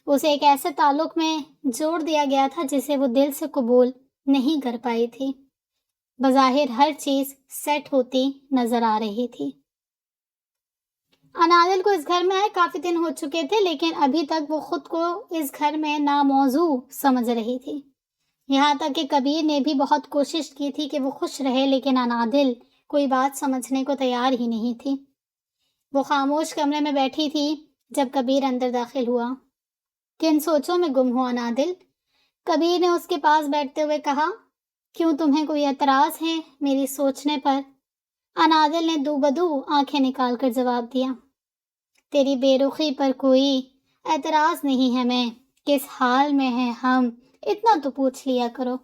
اسے ایک ایسے تعلق میں جوڑ دیا گیا تھا جسے وہ دل سے قبول نہیں کر پائی تھی۔ بظاہر ہر چیز سیٹ ہوتی نظر آ رہی تھی۔ عنادل کو اس گھر میں آئے کافی دن ہو چکے تھے، لیکن ابھی تک وہ خود کو اس گھر میں ناموضوع سمجھ رہی تھی۔ یہاں تک کہ کبیر نے بھی بہت کوشش کی تھی کہ وہ خوش رہے، لیکن عنادل کوئی بات سمجھنے کو تیار ہی نہیں تھی۔ وہ خاموش کمرے میں بیٹھی تھی جب کبیر اندر داخل ہوا۔ کن سوچوں میں گم ہو عنادل؟ کبیر نے اس کے پاس بیٹھتے ہوئے کہا۔ کیوں، تمہیں کوئی اعتراض ہے میری سوچنے پر؟ عنادل نے دو بدو آنکھیں نکال کر جواب دیا۔ تیری بے رخی پر کوئی اعتراض نہیں ہے، میں کس حال میں ہیں ہم، اتنا تو پوچھ لیا کرو۔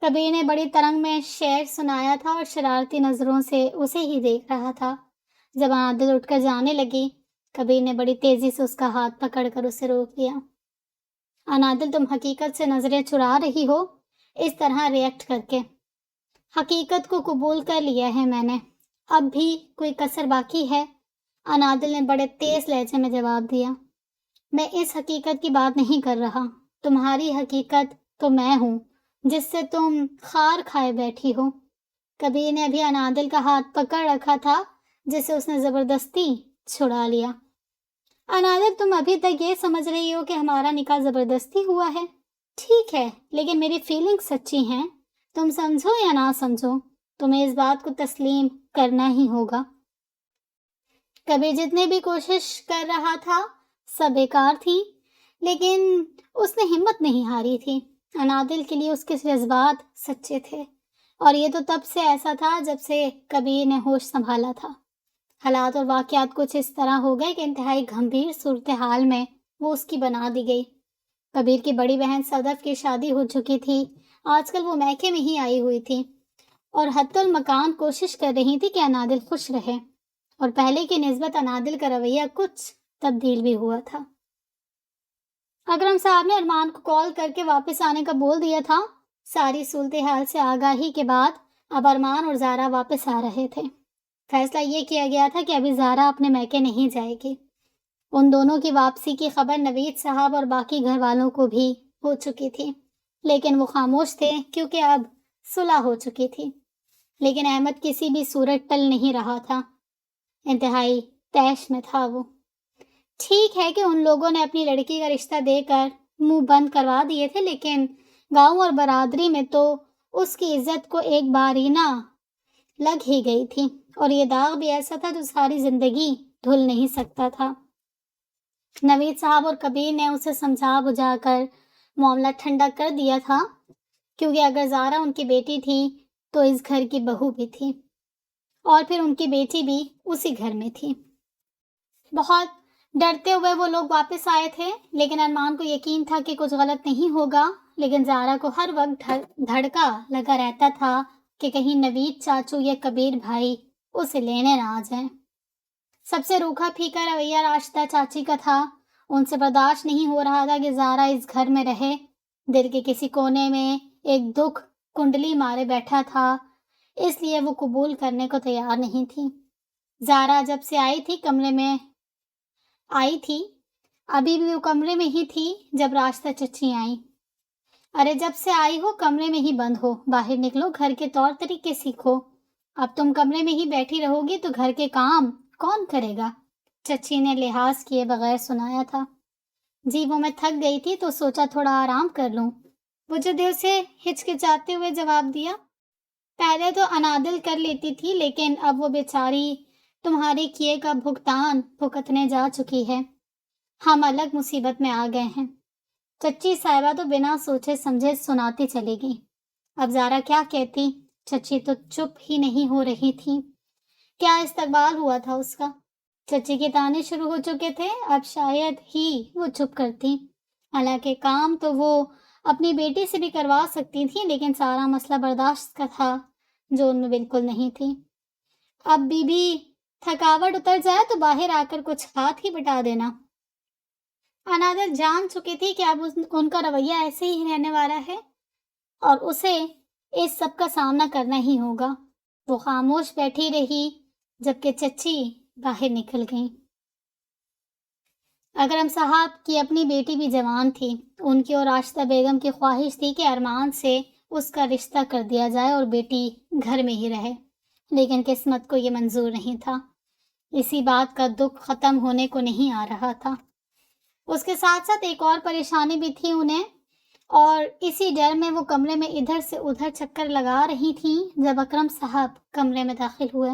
کبیر نے بڑی ترنگ میں شعر سنایا تھا اور شرارتی نظروں سے اسے ہی دیکھ رہا تھا۔ جب عادل اٹھ کر جانے لگی، کبیر نے بڑی تیزی سے اس کا ہاتھ پکڑ کر اسے روک لیا۔ انادل، تم حقیقت سے نظریں چرا رہی ہو، اس طرح ریئیکٹ کر کے۔ حقیقت کو قبول کر لیا ہے میں نے، اب بھی کوئی کسر باقی ہے؟ انادل نے بڑے تیز لہجے میں جواب دیا۔ میں اس حقیقت کی بات نہیں کر رہا، تمہاری حقیقت تو میں ہوں جس سے تم خار کھائے بیٹھی ہو۔ کبیر نے ابھی انادل کا ہاتھ پکڑ رکھا تھا جسے اس نے زبردستی چھڑا لیا۔ انادل، تم ابھی تک یہ سمجھ رہی ہو کہ ہمارا نکاح زبردستی ہوا ہے؟ ٹھیک ہے، لیکن میری فیلنگ سچی ہیں، تم سمجھو یا نہ سمجھو، تمہیں اس بات کو تسلیم کرنا ہی ہوگا۔ کبیر جتنے بھی کوشش کر رہا تھا سب بیکار تھی، لیکن اس نے ہمت نہیں ہاری تھی۔ انادل کے لیے اس کے جذبات سچے تھے، اور یہ تو تب سے ایسا تھا جب سے کبیر نے ہوش سنبھالا تھا۔ حالات اور واقعات کچھ اس طرح ہو گئے کہ انتہائی گھمبیر صورتحال میں وہ اس کی بنا دی گئی۔ کبیر کی بڑی بہن صدف کی شادی ہو چکی تھی، آج کل وہ میکے میں ہی آئی ہوئی تھی اور حتی المکان کوشش کر رہی تھی کہ انادل خوش رہے، اور پہلے کی نسبت انادل کا رویہ کچھ تبدیل بھی ہوا تھا۔ اکرم صاحب نے ارمان کو کال کر کے واپس آنے کا بول دیا تھا۔ ساری صورتحال سے آگاہی کے بعد اب ارمان اور زارا واپس آ رہے تھے۔ فیصلہ یہ کیا گیا تھا کہ ابھی زارا اپنے میکے نہیں جائے گی۔ ان دونوں کی واپسی کی خبر نوید صاحب اور باقی گھر والوں کو بھی ہو چکی تھی، لیکن وہ خاموش تھے کیونکہ اب صلح ہو چکی تھی۔ لیکن احمد کسی بھی صورت ٹل نہیں رہا تھا، انتہائی طیش میں تھا وہ۔ ٹھیک ہے کہ ان لوگوں نے اپنی لڑکی کا رشتہ دے کر منہ بند کروا دیے تھے، لیکن گاؤں اور برادری میں تو اس کی عزت کو ایک بارینہ لگ ہی گئی تھی، اور یہ داغ بھی ایسا تھا جو ساری زندگی دھل نہیں سکتا تھا۔ نوید صاحب اور کبیر نے اسے سمجھا بجھا کر معاملہ ٹھنڈا کر دیا تھا، کیونکہ اگر زارا ان کی بیٹی تھی تو اس گھر کی بہو بھی تھی، اور پھر ان کی بیٹی بھی اسی گھر میں تھی۔ بہت ڈرتے ہوئے وہ لوگ واپس آئے تھے، لیکن ارمان کو یقین تھا کہ کچھ غلط نہیں ہوگا۔ لیکن زارا کو ہر وقت دھڑکا لگا رہتا تھا کہ کہیں نوید چاچو یا کبیر بھائی اسے لینے نہ آ جائیں۔ سب سے روکھا پھیکا رویہ راشدہ چاچی کا تھا، ان سے برداشت نہیں ہو رہا تھا کہ زارا اس گھر میں رہے۔ دل کے کسی کونے میں ایک دکھ کنڈلی مارے بیٹھا تھا، اس لیے وہ قبول کرنے کو تیار نہیں تھی۔ زارا جب سے آئی تھی ابھی بھی وہ کمرے میں ہی تھی جب راشدہ چچی آئیں۔ ارے جب سے آئی ہو کمرے میں ہی بند ہو، باہر نکلو، گھر کے طور طریقے سیکھو۔ اب تم کمرے میں ہی بیٹھی رہو گی تو گھر کے کام کون کرے گا؟ چچی نے لحاظ کیے بغیر سنایا تھا۔ جی وہ میں تھک گئی تھی تو سوچا تھوڑا آرام کر لوں، مجھے دل سے ہچکچاتے ہوئے جواب دیا۔ پہلے تو انادل کر لیتی تھی، لیکن اب وہ بیچاری تمہاری کیے کا بھگتان بھگتنے جا چکی ہے، ہم الگ مصیبت میں آ گئے ہیں۔ چچی صاحبہ تو بنا سوچے سمجھے سناتی چلی گئی۔ اب زارا کیا کہتی؟ چچی تو چپ ہی نہیں ہو رہی تھی۔ کیا استقبال ہوا تھا اس کا؟ چچی کے طعنے شروع ہو چکے تھے، اب شاید ہی وہ چپ کرتی۔ حالانکہ کام تو وہ اپنی بیٹی سے بھی کروا سکتی تھی، لیکن سارا مسئلہ برداشت کا تھا جو ان میں بالکل نہیں تھی۔ اب بی تھکاوٹ اتر جائے تو باہر آ کر کچھ ہاتھ ہی بٹا دینا۔ انادل جان چکی تھی کہ اب ان کا رویہ ایسے ہی رہنے والا ہے اور اسے اس سب کا سامنا کرنا ہی ہوگا۔ وہ خاموش بیٹھی رہی جبکہ چچی باہر نکل گئی۔ اکرم صاحب کی اپنی بیٹی بھی جوان تھی، ان کی اور راشدہ بیگم کی خواہش تھی کہ ارمان سے اس کا رشتہ کر دیا جائے اور بیٹی گھر میں ہی رہے، لیکن قسمت کو یہ منظور نہیں تھا۔ اسی بات کا دکھ ختم ہونے کو نہیں آ رہا تھا۔ اس کے ساتھ ساتھ ایک اور پریشانی بھی تھی انہیں، اور اسی ڈر میں وہ کمرے میں ادھر سے ادھر چکر لگا رہی تھیں جب اکرم صاحب کمرے میں داخل ہوئے۔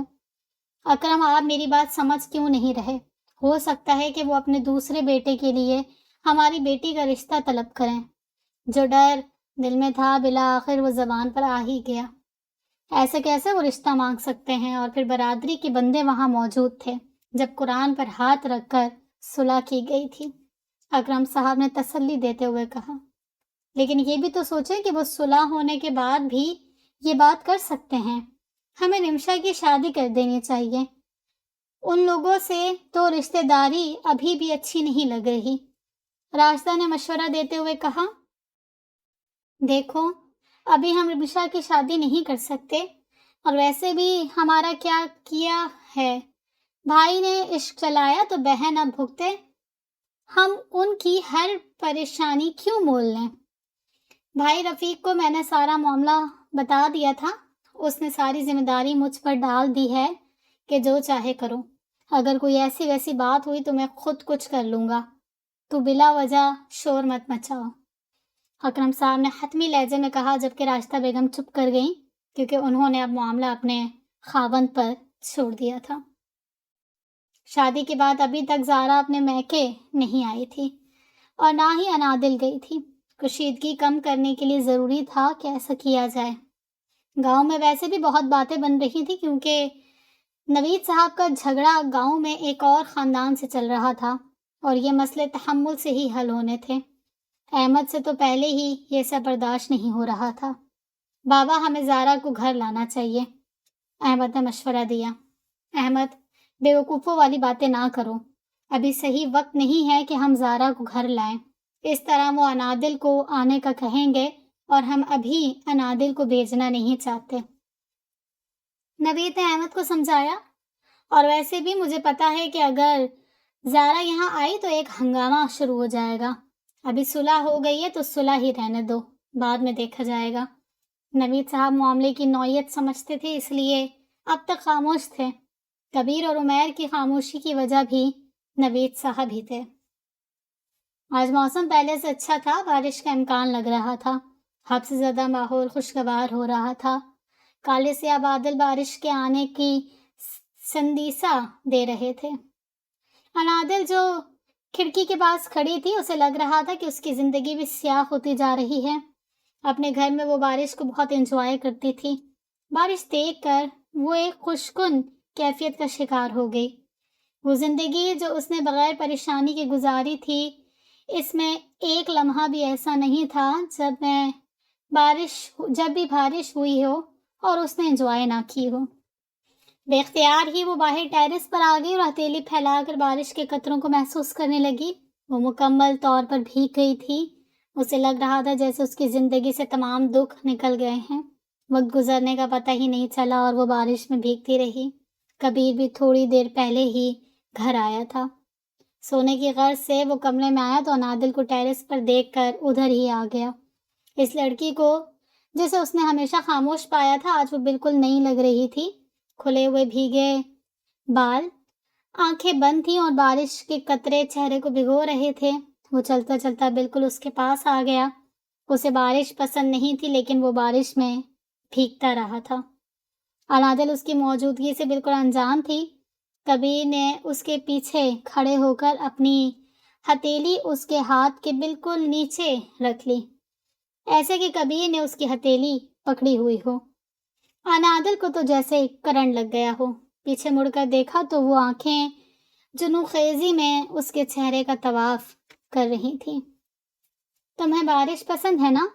اکرم، آپ میری بات سمجھ کیوں نہیں رہے؟ ہو سکتا ہے کہ وہ اپنے دوسرے بیٹے کے لیے ہماری بیٹی کا رشتہ طلب کریں۔ جو ڈر دل میں تھا بالآخر وہ زبان پر آ ہی گیا۔ ایسے کیسے وہ رشتہ مانگ سکتے ہیں؟ اور پھر برادری کے بندے وہاں موجود تھے، جب قرآن پر ہاتھ رکھ کر صلح کی گئی تھی۔ اکرم صاحب نے تسلی دیتے ہوئے کہا، لیکن یہ بھی تو سوچیں کہ وہ صلح ہونے کے بعد بھی یہ بات کر سکتے ہیں۔ ہمیں نمشا کی شادی کر دینی چاہیے۔ ان لوگوں سے تو رشتہ داری ابھی بھی اچھی نہیں لگ رہی۔ راشدہ نے مشورہ دیتے ہوئے کہا، دیکھو ابھی ہم نمشا کی شادی نہیں کر سکتے، اور ویسے بھی ہمارا کیا کیا ہے؟ بھائی نے عشق چلایا تو بہن اب بھگتے۔ ہم ان کی ہر پریشانی کیوں مول لیں؟ بھائی رفیق کو میں نے سارا معاملہ بتا دیا تھا۔ اس نے ساری ذمہ داری مجھ پر ڈال دی ہے کہ جو چاہے کرو۔ اگر کوئی ایسی ویسی بات ہوئی تو میں خود کچھ کر لوں گا۔ تو بلا وجہ شور مت مچاؤ، اکرم صاحب نے حتمی لہجے میں کہا، جبکہ راشدہ بیگم چپ کر گئیں کیونکہ انہوں نے اب معاملہ اپنے خاوند پر چھوڑ دیا تھا۔ شادی کے بعد ابھی تک زارا اپنے میکے نہیں آئی تھی اور نہ ہی انادل گئی تھی۔ کشیدگی کم کرنے کے لیے ضروری تھا کہ ایسا کیا جائے۔ گاؤں میں ویسے بھی بہت باتیں بن رہی تھی کیونکہ نوید صاحب کا جھگڑا گاؤں میں ایک اور خاندان سے چل رہا تھا اور یہ مسئلے تحمل سے ہی حل ہونے تھے۔ احمد سے تو پہلے ہی یہ سب برداشت نہیں ہو رہا تھا۔ بابا ہمیں زارا کو گھر لانا چاہیے، احمد نے مشورہ دیا۔ احمد، بیوقوفوں والی باتیں نہ کرو۔ ابھی صحیح وقت نہیں ہے کہ ہم زارا کو گھر لائیں۔ اس طرح وہ انادل کو آنے کا کہیں گے اور ہم ابھی انادل کو بھیجنا نہیں چاہتے۔ نوید نے احمد کو سمجھایا، اور ویسے بھی مجھے پتا ہے کہ اگر زارا یہاں آئی تو ایک ہنگامہ شروع ہو جائے گا۔ ابھی صلح ہو گئی ہے تو صلح ہی رہنے دو، بعد میں دیکھا جائے گا۔ نوید صاحب معاملے کی نوعیت سمجھتے تھے، اس لیے اب تک خاموش تھے۔ کبیر اور عمیر کی خاموشی کی وجہ بھی نوید صاحب ہی تھے۔ آج موسم پہلے سے اچھا تھا، بارش کا امکان لگ رہا تھا۔ حد سے زیادہ ماحول خوشگوار ہو رہا تھا۔ کالے سیاہ بادل بارش کے آنے کی سندیسا دے رہے تھے۔ انادل جو کھڑکی کے پاس کھڑی تھی، اسے لگ رہا تھا کہ اس کی زندگی بھی سیاہ ہوتی جا رہی ہے۔ اپنے گھر میں وہ بارش کو بہت انجوائے کرتی تھی۔ بارش دیکھ کر وہ ایک خوشکن کیفیت کا شکار ہو گئی۔ وہ زندگی جو اس نے بغیر پریشانی کے گزاری تھی، اس میں ایک لمحہ بھی ایسا نہیں تھا جب بھی بارش ہوئی ہو اور اس نے انجوائے نہ کی ہو۔ بے اختیار ہی وہ باہر ٹیرس پر آ گئی اور ہتھیلی پھیلا کر بارش کے قطروں کو محسوس کرنے لگی۔ وہ مکمل طور پر بھیگ گئی تھی۔ اسے لگ رہا تھا جیسے اس کی زندگی سے تمام دکھ نکل گئے ہیں۔ وقت گزرنے کا پتہ ہی نہیں چلا اور وہ بارش میں بھیگتی رہی۔ کبیر بھی تھوڑی دیر پہلے ہی گھر آیا تھا۔ سونے کی غرض سے وہ کمرے میں آیا تو انادل کو ٹیرس پر دیکھ کر ادھر ہی آ گیا۔ اس لڑکی کو جسے اس نے ہمیشہ خاموش پایا تھا، آج وہ بالکل نئی لگ رہی تھی۔ کھلے ہوئے بھیگے بال، آنکھیں بند تھیں اور بارش کے قطرے چہرے کو بھگو رہے تھے۔ وہ چلتا چلتا بالکل اس کے پاس آ گیا۔ اسے بارش پسند نہیں تھی، لیکن وہ بارش میں بھیگتا رہا تھا۔ انادل اس کی موجودگی سے بالکل انجان تھی۔ کبیر نے اس کے پیچھے کھڑے ہو کر اپنی ہتھیلی اس کے ہاتھ کے بالکل نیچے رکھ لی، ایسے کہ کبیر نے اس کی ہتھیلی پکڑی ہوئی ہو۔ انادل کو تو جیسے کرنٹ لگ گیا ہو۔ پیچھے مڑ کر دیکھا تو وہ آنکھیں جنون خیزی میں اس کے چہرے کا طواف کر رہی تھیں۔ تمہیں بارش پسند ہے نا؟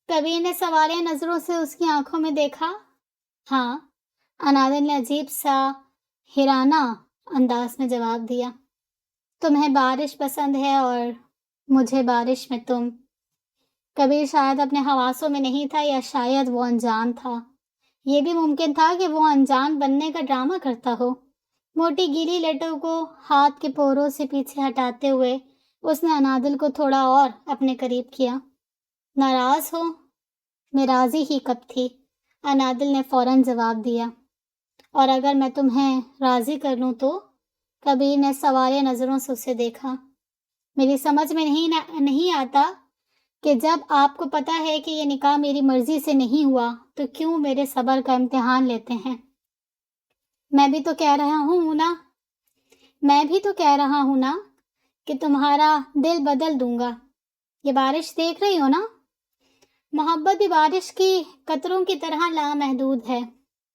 کبیر نے سوالیہ نظروں سے اس کی آنکھوں میں دیکھا۔ ہاں، انادل نے عجیب سا حیرانہ انداز میں جواب دیا۔ تمہیں بارش پسند ہے اور مجھے بارش میں تم۔ کبیر شاید اپنے حواسوں میں نہیں تھا، یا شاید وہ انجان تھا۔ یہ بھی ممکن تھا کہ وہ انجان بننے کا ڈرامہ کرتا ہو۔ موٹی گیلی لٹوں کو ہاتھ کے پوروں سے پیچھے ہٹاتے ہوئے اس نے انادل کو تھوڑا اور اپنے قریب کیا۔ ناراض ہو؟ میں راضی ہی کب تھی، انادل نے فوراً جواب دیا۔ اور اگر میں تمہیں راضی کر لوں تو؟ کبیر نے سوالیہ نظروں سے اسے دیکھا۔ میری سمجھ میں نہیں آتا کہ جب آپ کو پتہ ہے کہ یہ نکاح میری مرضی سے نہیں ہوا تو کیوں میرے صبر کا امتحان لیتے ہیں۔ میں بھی تو کہہ رہا ہوں نا کہ تمہارا دل بدل دوں گا۔ یہ بارش دیکھ رہی ہو نا؟ محبت بھی بارش کی قطروں کی طرح لامحدود ہے۔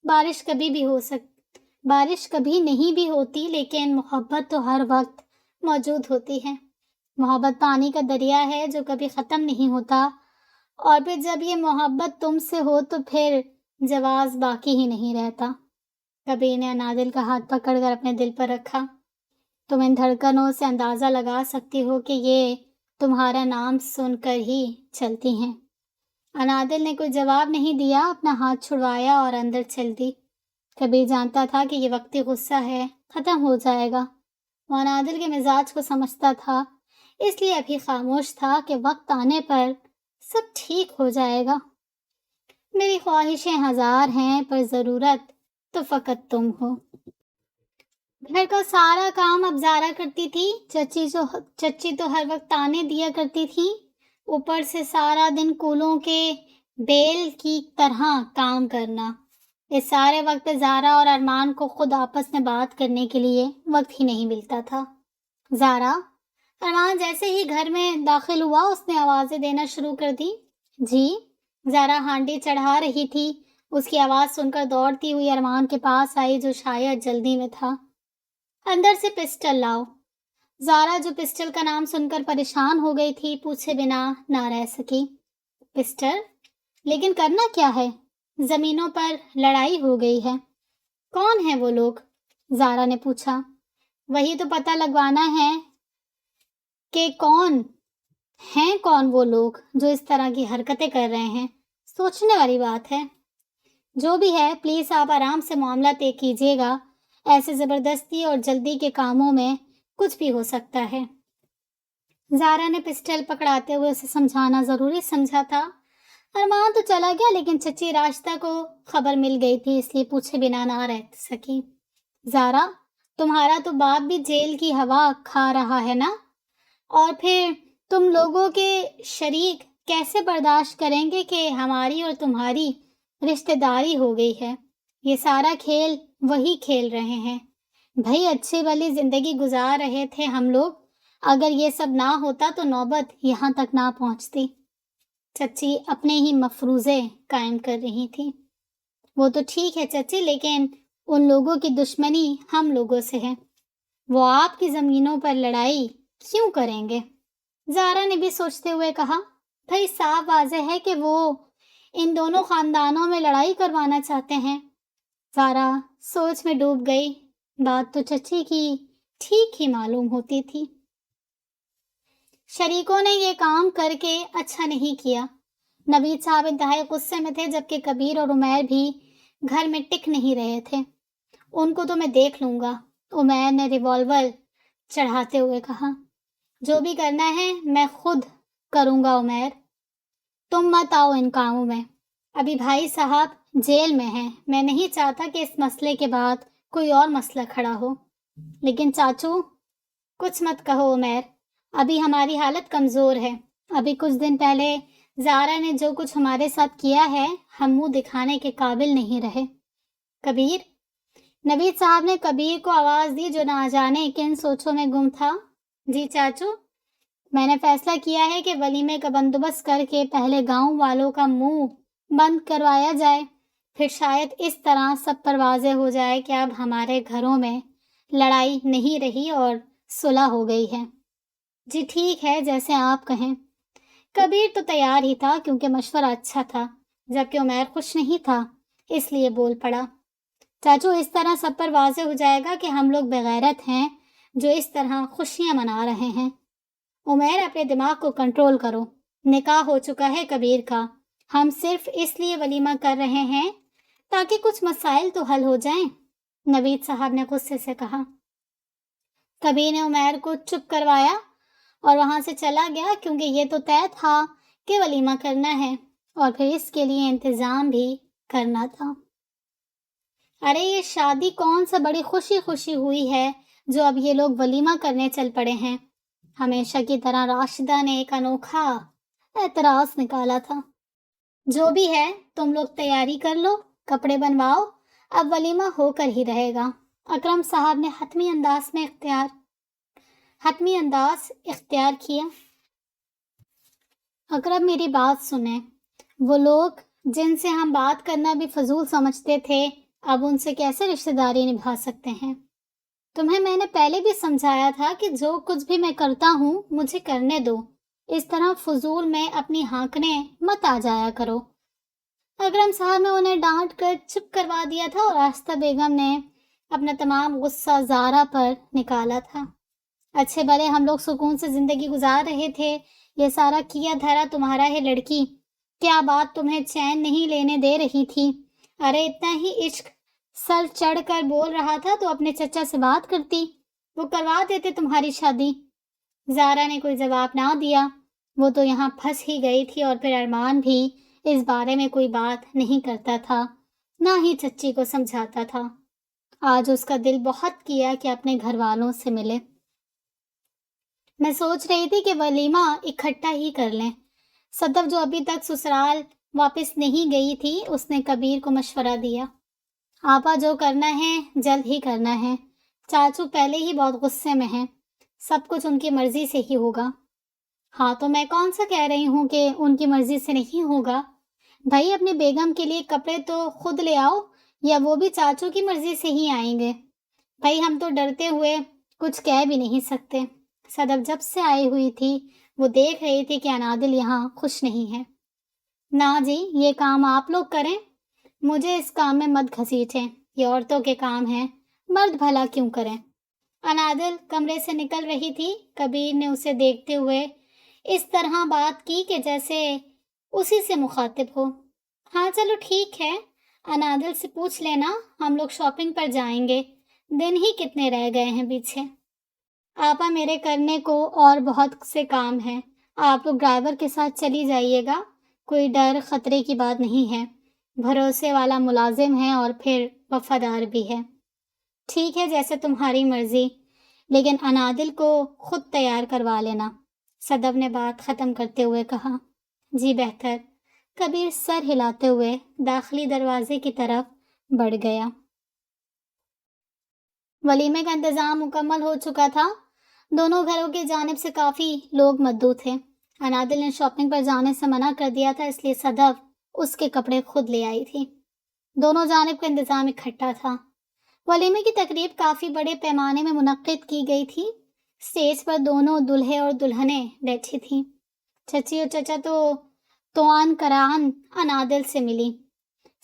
بارش کبھی بھی بارش کبھی نہیں بھی ہوتی لیکن محبت تو ہر وقت موجود ہوتی ہے۔ محبت پانی کا دریا ہے جو کبھی ختم نہیں ہوتا، اور پھر جب یہ محبت تم سے ہو تو پھر جواز باقی ہی نہیں رہتا۔ کبیر نے انادل کا ہاتھ پکڑ کر اپنے دل پر رکھا۔ تم ان دھڑکنوں سے اندازہ لگا سکتی ہو کہ یہ تمہارا نام سن کر ہی چلتی ہیں۔ انادل نے کوئی جواب نہیں دیا، اپنا ہاتھ چھڑوایا اور اندر چل دی۔ کبیر جانتا تھا کہ یہ وقتی غصہ ہے، ختم ہو جائے گا۔ وہ انادل کے مزاج کو سمجھتا تھا، اس لیے ابھی خاموش تھا کہ وقت آنے پر سب ٹھیک ہو جائے گا۔ میری خواہشیں ہزار ہیں پر ضرورت تو فقط تم ہو۔ گھر کا سارا کام اب زارا کرتی تھی۔ چچی تو ہر وقت تانے دیا کرتی تھی، اوپر سے سارا دن کولوں کے بیل کی طرح کام کرنا۔ اس سارے وقت پہ زارا اور ارمان کو خود آپس میں بات کرنے کے لیے وقت ہی نہیں ملتا تھا۔ زارا، ارمان جیسے ہی گھر میں داخل ہوا اس نے آوازیں دینا شروع کر دی۔ جی؟ زارا ہانڈی چڑھا رہی تھی، اس کی آواز سن کر دوڑتی ہوئی ارمان کے پاس آئی جو شاید جلدی میں تھا۔ اندر سے پسٹل لاؤ۔ زارا جو پسٹل کا نام سن کر پریشان ہو گئی تھی، پوچھے بنا نہ رہ سکی۔ پسٹل؟ لیکن کرنا کیا ہے؟ زمینوں پر لڑائی ہو گئی ہے۔ کون ہیں وہ لوگ؟ زارا نے پوچھا۔ وہی تو پتہ لگوانا ہے کہ کون وہ لوگ جو اس طرح کی حرکتیں کر رہے ہیں۔ سوچنے والی بات ہے۔ جو بھی ہے پلیز آپ آرام سے معاملہ طے کیجیے گا، ایسے زبردستی اور جلدی کے کاموں میں کچھ بھی ہو سکتا ہے۔ زارا نے پسٹل پکڑاتے ہوئے اسے سمجھانا ضروری سمجھا تھا۔ ارمان تو چلا گیا لیکن چچی راشدہ کو خبر مل گئی تھی، اس لیے پوچھے بنا نہ رہ سکی۔ زارا، تمہارا تو باپ بھی جیل کی ہوا کھا رہا ہے نا؟ اور پھر تم لوگوں کے شریک کیسے برداشت کریں گے کہ ہماری اور تمہاری رشتہ داری ہو گئی ہے؟ یہ سارا کھیل وہی کھیل رہے ہیں۔ بھائی اچھی والی زندگی گزار رہے تھے ہم لوگ، اگر یہ سب نہ ہوتا تو نوبت یہاں تک نہ پہنچتی۔ چچی اپنے ہی مفروضے قائم کر رہی تھی۔ وہ تو ٹھیک ہے چچی، لیکن ان لوگوں کی دشمنی ہم لوگوں سے ہے۔ وہ آپ کی زمینوں پر لڑائی کیوں کریں گے؟ زارا نے بھی سوچتے ہوئے کہا۔ بھائی صاف واضح ہے کہ وہ ان دونوں خاندانوں میں لڑائی کروانا چاہتے ہیں۔ زارا سوچ میں ڈوب گئی۔ بات تو چچی کی ٹھیک ہی معلوم ہوتی تھی۔ شریکوں نے یہ کام کر کے اچھا نہیں کیا۔ نوید صاحب انتہائی غصے میں تھے، جبکہ کبیر اور عمیر بھی گھر میں ٹک نہیں رہے تھے۔ ان کو تو میں دیکھ لوں گا، عمیر نے ریوالور چڑھاتے ہوئے کہا۔ جو بھی کرنا ہے میں خود کروں گا عمیر، تم مت آؤ ان کاموں میں۔ ابھی بھائی صاحب جیل میں ہیں، میں نہیں چاہتا کہ اس مسئلے کے بعد کوئی اور مسئلہ کھڑا ہو۔ لیکن چاچو، کچھ مت کہو عمیر، ابھی ہماری حالت کمزور ہے۔ ابھی کچھ دن پہلے زارا نے جو کچھ ہمارے ساتھ کیا ہے، ہم منہ دکھانے کے قابل نہیں رہے۔ کبیر، نوید صاحب نے کبیر کو آواز دی جو نہ جانے کن سوچوں میں گم تھا۔ جی چاچو، میں نے فیصلہ کیا ہے کہ ولیمے کا بندوبست کر کے پہلے گاؤں والوں کا منہ بند کروایا جائے، پھر شاید اس طرح سب پر واضح ہو جائے کہ اب ہمارے گھروں میں لڑائی نہیں رہی اور صلح ہو گئی ہے۔ جی ٹھیک ہے، جیسے آپ کہیں۔ کبیر تو تیار ہی تھا کیونکہ مشورہ اچھا تھا، جبکہ عمیر خوش نہیں تھا، اس لیے بول پڑا۔ چاچو، اس طرح سب پر واضح ہو جائے گا کہ ہم لوگ بغیرت ہیں جو اس طرح خوشیاں منا رہے ہیں۔ عمیر، اپنے دماغ کو کنٹرول کرو، نکاح ہو چکا ہے کبیر کا، ہم صرف اس لیے ولیمہ کر رہے ہیں تاکہ کچھ مسائل تو حل ہو جائیں، نوید صاحب نے غصے سے کہا۔ کبیر نے عمیر کو چپ کروایا اور وہاں سے چلا گیا، کیونکہ یہ تو طے تھا کہ ولیمہ کرنا ہے اور پھر اس کے لیے انتظام بھی کرنا تھا۔ ارے یہ شادی کون سا بڑی خوشی خوشی ہوئی ہے جو اب یہ لوگ ولیمہ کرنے چل پڑے ہیں؟ ہمیشہ کی طرح راشدہ نے ایک انوکھا اعتراض نکالا تھا۔ جو بھی ہے تم لوگ تیاری کر لو، کپڑے بنواؤ، اب ولیمہ ہو کر ہی رہے گا۔ اکرم صاحب نے حتمی انداز اختیار کیا۔ اکرم میری بات سنیں، وہ لوگ جن سے ہم بات کرنا بھی فضول سمجھتے تھے، اب ان سے کیسے رشتہ داری نبھا سکتے ہیں؟ تمہیں میں نے پہلے بھی سمجھایا تھا کہ جو کچھ بھی میں کرتا ہوں مجھے کرنے دو، اس طرح فضول میں اپنی ہانکنے مت آ جایا کرو۔ اکرم صاحب نے انہیں ڈانٹ کر چپ کروا دیا تھا اور آستہ بیگم نے اپنا تمام غصہ زارا پر نکالا تھا۔ اچھے بھلے ہم لوگ سکون سے زندگی گزار رہے تھے، یہ سارا کیا دھرا تمہارا ہے لڑکی، کیا بات تمہیں چین نہیں لینے دے رہی تھی؟ ارے اتنا ہی عشق سر چڑھ کر بول رہا تھا تو اپنے چچا سے بات کرتی، وہ کروا دیتے تمہاری شادی۔ زارا نے کوئی جواب نہ دیا، وہ تو یہاں پھنس ہی گئی تھی اور پھر ارمان بھی اس بارے میں کوئی بات نہیں کرتا تھا، نہ ہی چچی کو سمجھاتا تھا۔ آج اس کا دل بہت کیا کہ اپنے گھر والوں سے ملے۔ میں سوچ رہی تھی کہ ولیمہ اکٹھا ہی کر لیں۔ صدف جو ابھی تک سسرال واپس نہیں گئی تھی، اس نے کبیر کو مشورہ دیا، آپا جو کرنا ہے جلد ہی کرنا ہے، چاچو پہلے ہی بہت غصے میں ہیں، سب کچھ ان کی مرضی سے ہی ہوگا۔ ہاں تو میں کون سا کہہ رہی ہوں کہ ان کی مرضی سے نہیں ہوگا؟ بھائی اپنی بیگم کے لیے کپڑے تو خود لے آؤ، یا وہ بھی چاچو کی مرضی سے ہی آئیں گے؟ بھائی ہم تو ڈرتے ہوئے کچھ کہہ بھی نہیں سکتے۔ صدف جب سے آئی ہوئی تھی وہ دیکھ رہی تھی کہ انادل یہاں خوش نہیں ہے۔ نا جی، یہ کام آپ لوگ کریں، مجھے اس کام میں مت گھسیٹیں، یہ عورتوں کے کام ہیں، مرد بھلا کیوں کریں؟ انادل کمرے سے نکل رہی تھی، کبیر نے اسے دیکھتے ہوئے اس طرح بات کی کہ جیسے اسی سے مخاطب ہو۔ ہاں چلو ٹھیک ہے، انادل سے پوچھ لینا، ہم لوگ شاپنگ پر جائیں گے، دن ہی کتنے رہ گئے ہیں پیچھے۔ آپا میرے کرنے کو اور بہت سے کام ہیں، آپ لوگ ڈرائیور کے ساتھ چلی جائیے گا، کوئی ڈر خطرے کی بات نہیں ہے، بھروسے والا ملازم ہے اور پھر وفادار بھی ہے۔ ٹھیک ہے جیسے تمہاری مرضی، لیکن انادل کو خود تیار کروا لینا، صدف نے بات ختم کرتے ہوئے کہا۔ جی بہتر، کبیر سر ہلاتے ہوئے داخلی دروازے کی طرف بڑھ گیا۔ ولیمے کا انتظام مکمل ہو چکا تھا، دونوں گھروں کی جانب سے کافی لوگ مدعو تھے۔ انادل نے شاپنگ پر جانے سے منع کر دیا تھا، اس لیے صدف اس کے کپڑے خود لے آئی تھی۔ دونوں جانب کا انتظام اکٹھا تھا۔ ولیمے کی تقریب کافی بڑے پیمانے میں منعقد کی گئی تھی۔ اسٹیج پر دونوں دلہے اور دلہنیں بیٹھی تھیں۔ چچی اور چچا تو توان کران انادل سے ملی،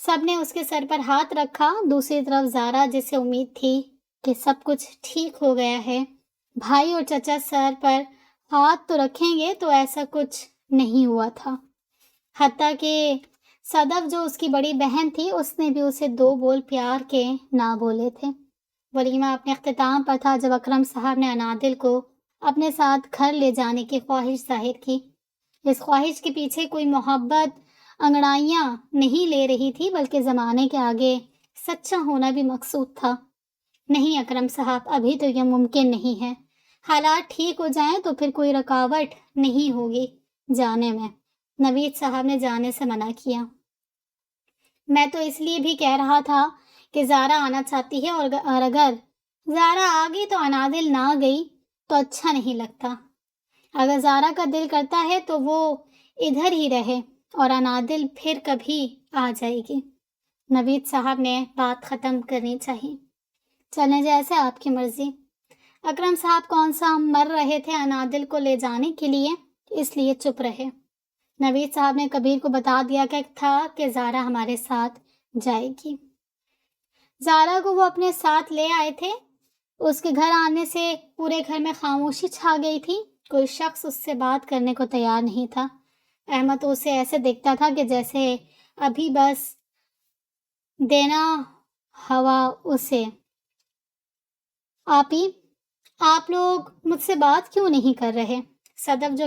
سب نے اس کے سر پر ہاتھ رکھا۔ دوسری طرف زارا، جسے امید تھی کہ سب کچھ ٹھیک ہو گیا ہے، بھائی اور چچا سر پر ہاتھ تو رکھیں گے تو ایسا کچھ نہیں ہوا تھا۔ حتیٰ کہ صدف جو اس کی بڑی بہن تھی، اس نے بھی اسے دو بول پیار کے نہ بولے تھے۔ ولیمہ اپنے اختتام پر تھا جب اکرم صاحب نے انادل کو اپنے ساتھ گھر لے جانے کی خواہش ظاہر کی۔ اس خواہش کے پیچھے کوئی محبت انگڑائیاں نہیں لے رہی تھی، بلکہ زمانے کے آگے سچا ہونا بھی مقصود تھا۔ نہیں اکرم صاحب، ابھی تو یہ ممکن نہیں ہے، حالات ٹھیک ہو جائیں تو پھر کوئی رکاوٹ نہیں ہوگی جانے میں۔ نوید صاحب نے جانے سے منع کیا۔ میں تو اس لیے بھی کہہ رہا تھا کہ زارا آنا چاہتی ہے، اور اگر زارا آ گئی تو انادل نہ گئی تو اچھا نہیں لگتا۔ اگر زارا کا دل کرتا ہے تو وہ ادھر ہی رہے اور انادل پھر کبھی آ جائے گی۔ نوید صاحب نے بات ختم کرنی چاہیے۔ چلیں جیسے آپ کی مرضی۔ اکرم صاحب کون سا مر رہے تھے انادل کو لے جانے کے لیے، اس لیے چپ رہے۔ نوید صاحب نے کبیر کو بتا دیا تھا کہ زارا ہمارے ساتھ جائے گی۔ زارا کو وہ اپنے ساتھ لے آئے تھے۔ اس کے گھر آنے سے پورے گھر میں خاموشی چھا گئی تھی، کوئی شخص اس سے بات کرنے کو تیار نہیں تھا۔ احمد تو اسے ایسے دیکھتا تھا کہ جیسے ابھی بس دینا ہوا اسے۔ آپی، آپ لوگ مجھ سے بات کیوں نہیں کر رہے؟ صدف جو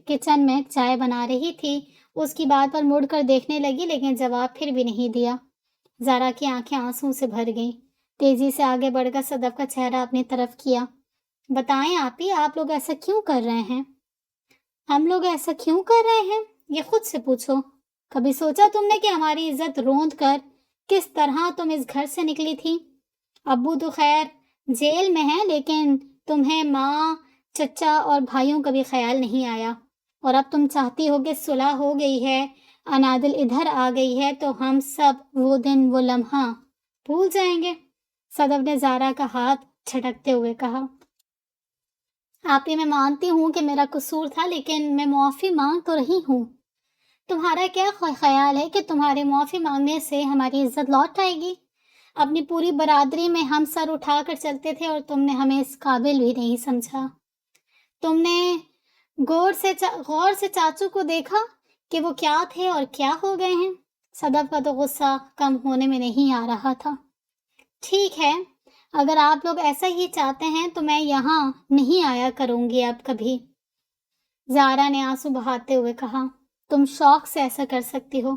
کچن میں چائے بنا رہی تھی اس کی بات پر مڑ کر دیکھنے لگی، لیکن جواب پھر بھی نہیں دیا۔ زارا کی آنکھیں آنسوں سے بھر گئیں، تیزی سے آگے بڑھ کر صدف کا چہرہ اپنی طرف کیا۔ بتائیں آپی، آپ لوگ ایسا کیوں کر رہے ہیں؟ ہم لوگ ایسا کیوں کر رہے ہیں یہ خود سے پوچھو۔ کبھی سوچا تم نے کہ ہماری عزت روند کر کس طرح تم اس گھر سے نکلی تھی؟ ابو تو خیر جیل میں ہیں، لیکن تمہیں ماں، چچا اور بھائیوں کا بھی خیال نہیں آیا، اور اب تم چاہتی ہو کہ صلح ہو گئی ہے، انادل ادھر آ گئی ہے، تو ہم سب وہ دن وہ لمحہ بھول جائیں گے؟ صدف نے زارا کا ہاتھ جھٹکتے ہوئے کہا۔ آپ میں مانتی ہوں کہ میرا قصور تھا، لیکن میں معافی مانگ تو رہی ہوں۔ تمہارا کیا خیال ہے کہ تمہارے معافی مانگنے سے ہماری عزت لوٹ آئے گی؟ اپنی پوری برادری میں ہم سر اٹھا کر چلتے تھے اور تم نے ہمیں اس قابل بھی نہیں سمجھا۔ تم نے غور سے چاچو کو دیکھا کہ وہ کیا تھے اور کیا ہو گئے ہیں؟ صدف کا تو غصہ کم ہونے میں نہیں آ رہا تھا۔ ٹھیک ہے، اگر آپ لوگ ایسا ہی چاہتے ہیں تو میں یہاں نہیں آیا کروں گی اب کبھی، زارا نے آنسو بہاتے ہوئے کہا۔ تم شوق سے ایسا کر سکتی ہو،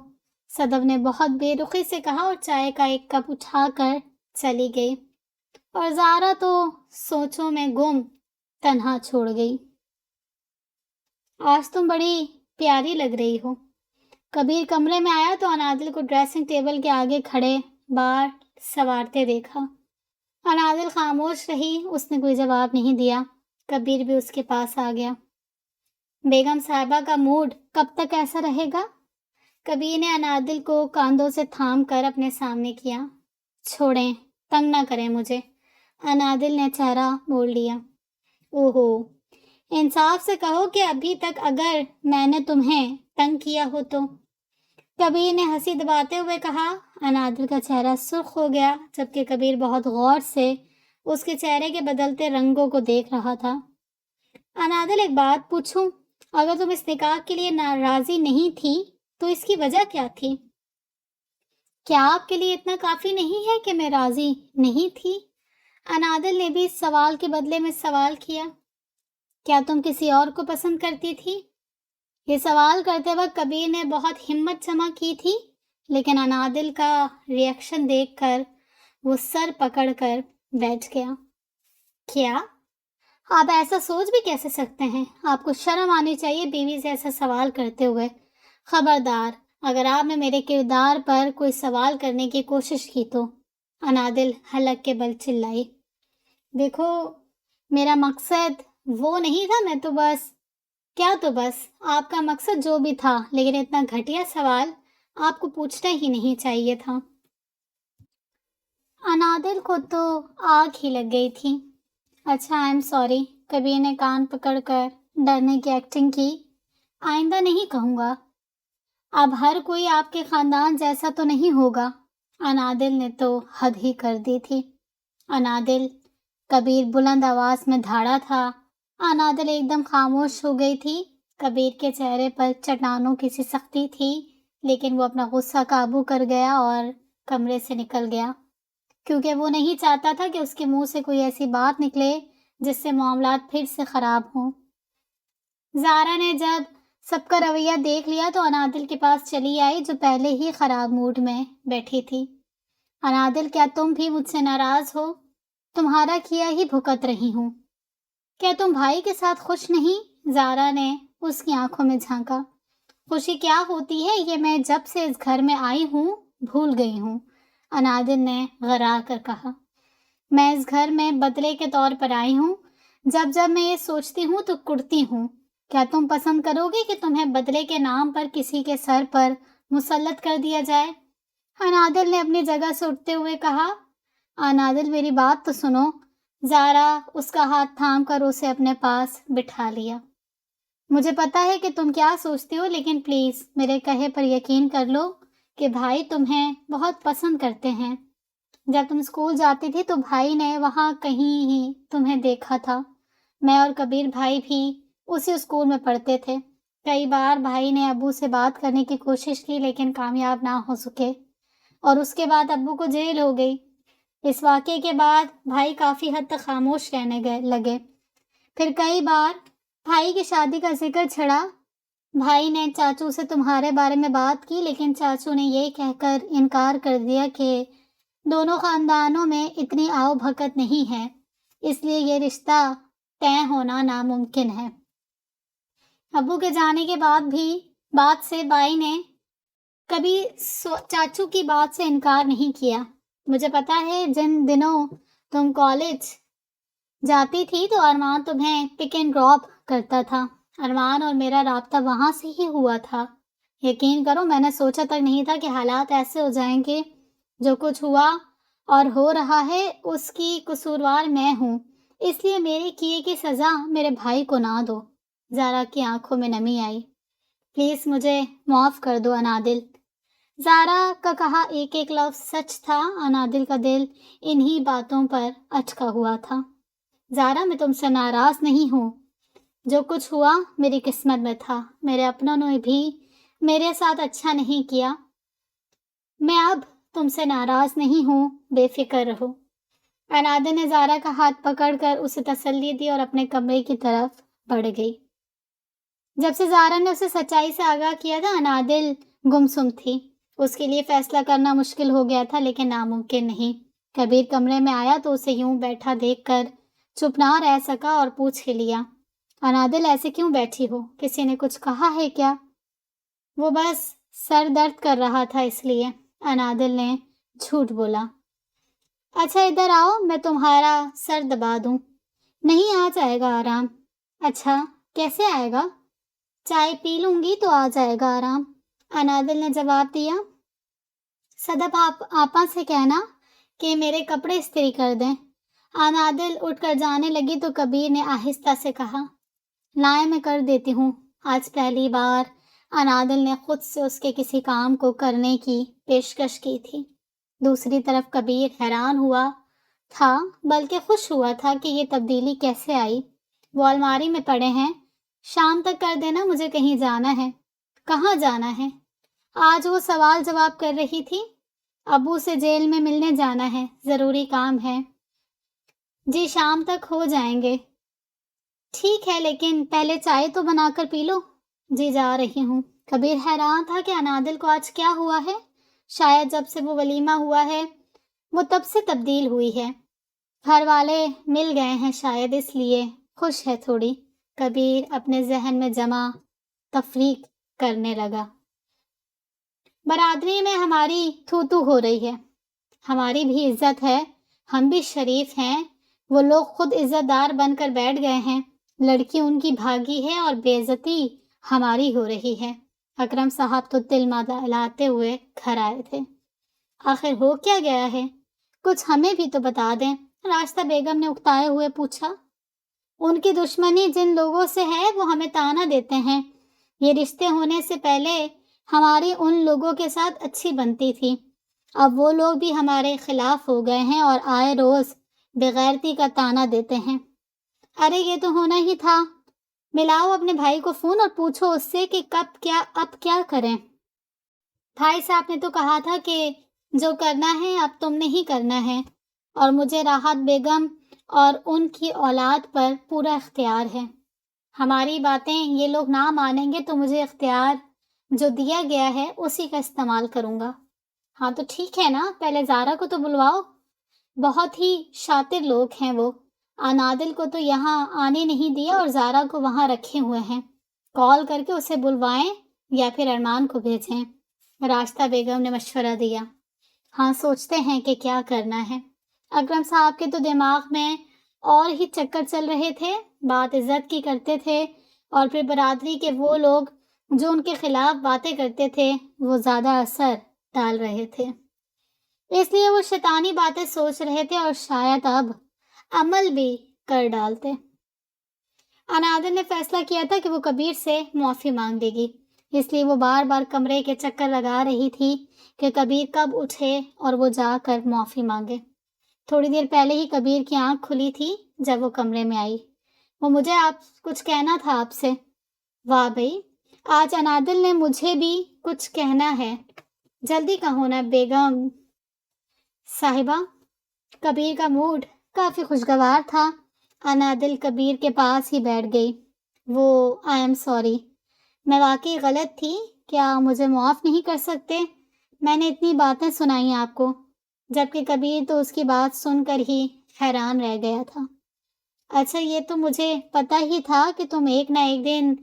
صدف نے بہت بے رخی سے کہا اور چائے کا ایک کپ اٹھا کر چلی گئی، اور زارا تو سوچوں میں گم تنہا چھوڑ گئی۔ آج تم بڑی پیاری لگ رہی ہو۔ کبیر کمرے میں آیا تو انادل کو ڈریسنگ ٹیبل کے آگے کھڑے بال سنوارتے دیکھا۔ انادل خاموش رہی، اس نے کوئی جواب نہیں دیا۔ کبیر بھی اس کے پاس آ گیا۔ بیگم صاحبہ کا موڈ کب تک ایسا رہے گا؟ کبیر نے انادل کو کاندھوں سے تھام کر اپنے سامنے کیا۔ چھوڑیں، تنگ نہ کریں مجھے، انادل نے چہرہ موڑ لیا۔ اوہو، انصاف سے کہو کہ ابھی تک اگر میں نے تمہیں تنگ کیا ہو تو؟ کبیر نے ہنسی دباتے ہوئے کہا۔ انادل کا چہرہ سرخ ہو گیا، جبکہ کبیر بہت غور سے اس کے چہرے کے بدلتے رنگوں کو دیکھ رہا تھا۔ انادل، ایک بات پوچھوں؟ اگر تم اس نکاح کے لیے ناراضی نہیں تھی تو اس کی وجہ کیا تھی؟ کیا آپ کے لیے اتنا کافی نہیں ہے کہ میں راضی نہیں تھی؟ انادل نے بھی اس سوال کے بدلے میں سوال کیا۔ کیا تم کسی اور کو پسند کرتی تھی؟ یہ سوال کرتے وقت کبیر نے بہت ہمت جمع کی تھی، لیکن انادل کا ری ایکشن دیکھ کر وہ سر پکڑ کر بیٹھ گیا۔ کیا؟ آپ ایسا سوچ بھی کیسے سکتے ہیں؟ آپ کو شرم آنی چاہیے بیوی سے ایسا سوال کرتے ہوئے۔ خبردار، اگر آپ نے میرے کردار پر کوئی سوال کرنے کی کوشش کی تو، انادل حلق کے بل چلائی۔ دیکھو، میرا مقصد وہ نہیں تھا، میں تو بس آپ کا مقصد جو بھی تھا، لیکن اتنا گھٹیا سوال آپ کو پوچھنا ہی نہیں چاہیے تھا۔ انادل کو تو آگ ہی لگ گئی تھی۔ اچھا، آئی ایم سوری، کبیر نے کان پکڑ کر ڈرنے کی ایکٹنگ کی۔ آئندہ نہیں کہوں گا۔ اب ہر کوئی آپ کے خاندان جیسا تو نہیں ہوگا۔ انادل نے تو حد ہی کر دی تھی۔ انادل، کبیر بلند آواز میں دھاڑا تھا۔ انادل ایک دم خاموش ہو گئی تھی۔ کبیر کے چہرے پر چٹانوں کی سی سختی تھی، لیکن وہ اپنا غصہ قابو کر گیا اور کمرے سے نکل گیا، کیونکہ وہ نہیں چاہتا تھا کہ اس کے منہ سے کوئی ایسی بات نکلے جس سے معاملات پھر سے خراب ہوں۔ زارا نے جب سب کا رویہ دیکھ لیا تو انادل کے پاس چلی آئی، جو پہلے ہی خراب موڈ میں بیٹھی تھی۔ انادل، کیا تم بھی مجھ سے ناراض ہو؟ تمہارا کیا ہی بھگت رہی ہوں۔ کیا تم بھائی کے ساتھ خوش نہیں؟ زارا نے اس کی آنکھوں میں جھانکا۔ خوشی کیا ہوتی ہے یہ میں جب سے اس گھر میں آئی ہوں بھول گئی ہوں، انادل نے غرا کر کہا۔ میں اس گھر میں بدلے کے طور پر آئی ہوں۔ جب میں یہ سوچتی ہوں تو کڑتی ہوں۔ کیا تم پسند کرو گے کہ تمہیں بدلے کے نام پر کسی کے سر پر مسلط کر دیا جائے؟ انادل نے اپنی جگہ سے اٹھتے ہوئے کہا۔ انادل، میری بات تو سنو۔ زارا اس کا ہاتھ تھام کر اسے اپنے پاس بٹھا لیا۔ مجھے پتا ہے کہ تم کیا سوچتی ہو، لیکن پلیز میرے کہے پر یقین کر لو کہ بھائی تمہیں بہت پسند کرتے ہیں۔ جب تم اسکول جاتی تھی تو بھائی نے وہاں کہیں ہی تمہیں دیکھا تھا۔ میں اور کبیر بھائی بھی اسی اسکول میں پڑھتے تھے۔ کئی بار بھائی نے ابو سے بات کرنے کی کوشش کی، لیکن کامیاب نہ ہو سکے، اور اس کے بعد ابو کو جیل ہو گئی۔ اس واقعے کے بعد بھائی کافی حد تک خاموش رہنے لگے۔ پھر کئی بار بھائی کی شادی کا ذکر چھڑا۔ بھائی نے چاچو سے تمہارے بارے میں بات کی، لیکن چاچو نے یہ کہہ کر انکار کر دیا کہ دونوں خاندانوں میں اتنی آؤ بھگت نہیں ہے، اس لیے یہ رشتہ طے ہونا ناممکن ہے۔ ابو کے جانے کے بعد سے بھائی نے کبھی چاچو کی بات سے انکار نہیں کیا۔ مجھے پتا ہے جن دنوں تم کالج جاتی تھی تو ارمان تمہیں پک اینڈ ڈراپ کرتا تھا۔ ارمان اور میرا رابطہ وہاں سے ہی ہوا تھا۔ یقین کرو، میں نے سوچا تک نہیں تھا کہ حالات ایسے ہو جائیں گے۔ جو کچھ ہوا اور ہو رہا ہے اس کی قصوروار میں ہوں، اس لیے میرے کیے کی سزا میرے بھائی کو نہ دو۔ زارا کی آنکھوں میں نمی آئی۔ پلیز مجھے معاف کر دو انادل۔ زارا کا کہا ایک ایک لفظ سچ تھا۔ انادل کا دل انہی باتوں پر اٹکا ہوا تھا۔ زارا، میں تم سے ناراض نہیں ہوں۔ جو کچھ ہوا میری قسمت میں تھا۔ میرے اپنوں نے بھی میرے ساتھ اچھا نہیں کیا۔ میں اب تم سے ناراض نہیں ہوں، بے فکر رہو۔ انادل نے زارا کا ہاتھ پکڑ کر اسے تسلی دی اور اپنے کمرے کی طرف بڑھ گئی۔ جب سے زارا نے اسے سچائی سے آگاہ کیا تھا، انادل گمسم تھی۔ اس کے لیے فیصلہ کرنا مشکل ہو گیا تھا، لیکن ناممکن نہیں۔ کبیر کمرے میں آیا تو اسے یوں بیٹھا دیکھ کر چپ نہ رہ سکا اور پوچھ ہی لیا، انادل ایسے کیوں بیٹھی ہو؟ کسی نے کچھ کہا ہے کیا؟ وہ بس سر درد کر رہا تھا اس لیے، انادل نے جھوٹ بولا۔ اچھا ادھر آؤ، میں تمہارا سر دبا دوں۔ نہیں، آ جائے گا آرام۔ اچھا، کیسے آئے گا؟ چائے پی لوں گی تو آ جائے گا آرام، انادل نے جواب دیا۔ صدف آپا سے کہنا کہ میرے کپڑے استری کر دیں۔ انادل اٹھ کر جانے لگی تو کبیر نے آہستہ سے کہا، لائے میں کر دیتی ہوں۔ آج پہلی بار انادل نے خود سے اس کے کسی کام کو کرنے کی پیشکش کی تھی۔ دوسری طرف کبیر حیران ہوا تھا، بلکہ خوش ہوا تھا کہ یہ تبدیلی کیسے آئی۔ وہ الماری میں پڑے ہیں، شام تک کر دینا، مجھے کہیں جانا ہے۔ کہاں جانا ہے؟ آج وہ سوال جواب کر رہی تھی۔ ابو سے جیل میں ملنے جانا ہے، ضروری کام ہے۔ جی شام تک ہو جائیں گے۔ ٹھیک ہے، لیکن پہلے چائے تو بنا کر پی لو۔ جی جا رہی ہوں۔ کبیر حیران تھا کہ انادل کو آج کیا ہوا ہے۔ شاید جب سے وہ ولیمہ ہوا ہے وہ تب سے تبدیل ہوئی ہے۔ گھر والے مل گئے ہیں شاید، اس لیے خوش ہے تھوڑی۔ کبیر اپنے ذہن میں جمع تفریق کرنے لگا۔ برادری میں ہماری تو ہو رہی ہے۔ ہماری بھی عزت ہے، ہم بھی شریف ہیں۔ وہ لوگ خود عزت دار بن کر بیٹھ گئے ہیں، لڑکی ان کی بھاگی ہے اور بے عزتی ہماری ہو رہی ہے۔ اکرم صاحب تو تل ملاتے ہوئے گھر آئے تھے۔ آخر ہو کیا گیا ہے؟ کچھ ہمیں بھی تو بتا دیں، راستہ بیگم نے اکتائے ہوئے پوچھا۔ ان کی دشمنی جن لوگوں سے ہے وہ ہمیں تانا دیتے ہیں۔ یہ رشتے ہونے سے پہلے ہماری ان لوگوں کے ساتھ اچھی بنتی تھی، اب وہ لوگ بھی ہمارے خلاف ہو گئے ہیں اور آئے روز بغیرتی کا تانا دیتے ہیں۔ ارے یہ تو ہونا ہی تھا۔ ملاؤ اپنے بھائی کو فون اور پوچھو اس سے کہ اب کیا کریں۔ بھائی صاحب نے تو کہا تھا کہ جو کرنا ہے اب تم نے ہی کرنا ہے، اور مجھے راحت بیگم اور ان کی اولاد پر پورا اختیار ہے۔ ہماری باتیں یہ لوگ نہ مانیں گے تو مجھے اختیار جو دیا گیا ہے اسی کا استعمال کروں گا۔ ہاں تو ٹھیک ہے نا، پہلے زارا کو تو بلواؤ، بہت ہی شاطر لوگ ہیں وہ۔ انادل کو تو یہاں آنے نہیں دیا اور زارا کو وہاں رکھے ہوئے ہیں۔ کال کر کے اسے بلوائیں یا پھر ارمان کو بھیجیں۔ راستہ بیگم نے مشورہ دیا۔ ہاں سوچتے ہیں کہ کیا کرنا ہے۔ اکرم صاحب کے تو دماغ میں اور ہی چکر چل رہے تھے، بات عزت کی کرتے تھے اور پھر برادری کے وہ لوگ جو ان کے خلاف باتیں کرتے تھے وہ زیادہ اثر ڈال رہے تھے، اس لیے وہ شیطانی باتیں سوچ رہے تھے اور شاید اب عمل بھی کر ڈالتے۔ انادل نے فیصلہ کیا تھا کہ وہ کبیر سے معافی مانگ لے گی، اس لیے وہ بار بار کمرے کے چکر لگا رہی تھی کہ کبیر کب اٹھے اور وہ جا کر معافی مانگے۔ تھوڑی دیر پہلے ہی کبیر کی آنکھ کھلی تھی جب وہ کمرے میں آئی۔ وہ مجھے کچھ کہنا تھا آپ سے۔ واہ بھئی، آج انادل نے مجھے بھی کچھ کہنا ہے۔ جلدی کہو نا بیگم صاحبہ۔ کبیر کا موڈ کافی خوشگوار تھا۔ انادل کبیر کے پاس ہی بیٹھ گئی۔ وہ آئی ایم سوری، میں واقعی غلط تھی، کیا مجھے معاف نہیں کر سکتے؟ میں نے اتنی باتیں سنائی آپ کو، جبکہ کبیر تو اس کی بات سن کر ہی حیران رہ گیا تھا۔ اچھا یہ تو مجھے پتہ ہی تھا کہ تم ایک نہ ایک دن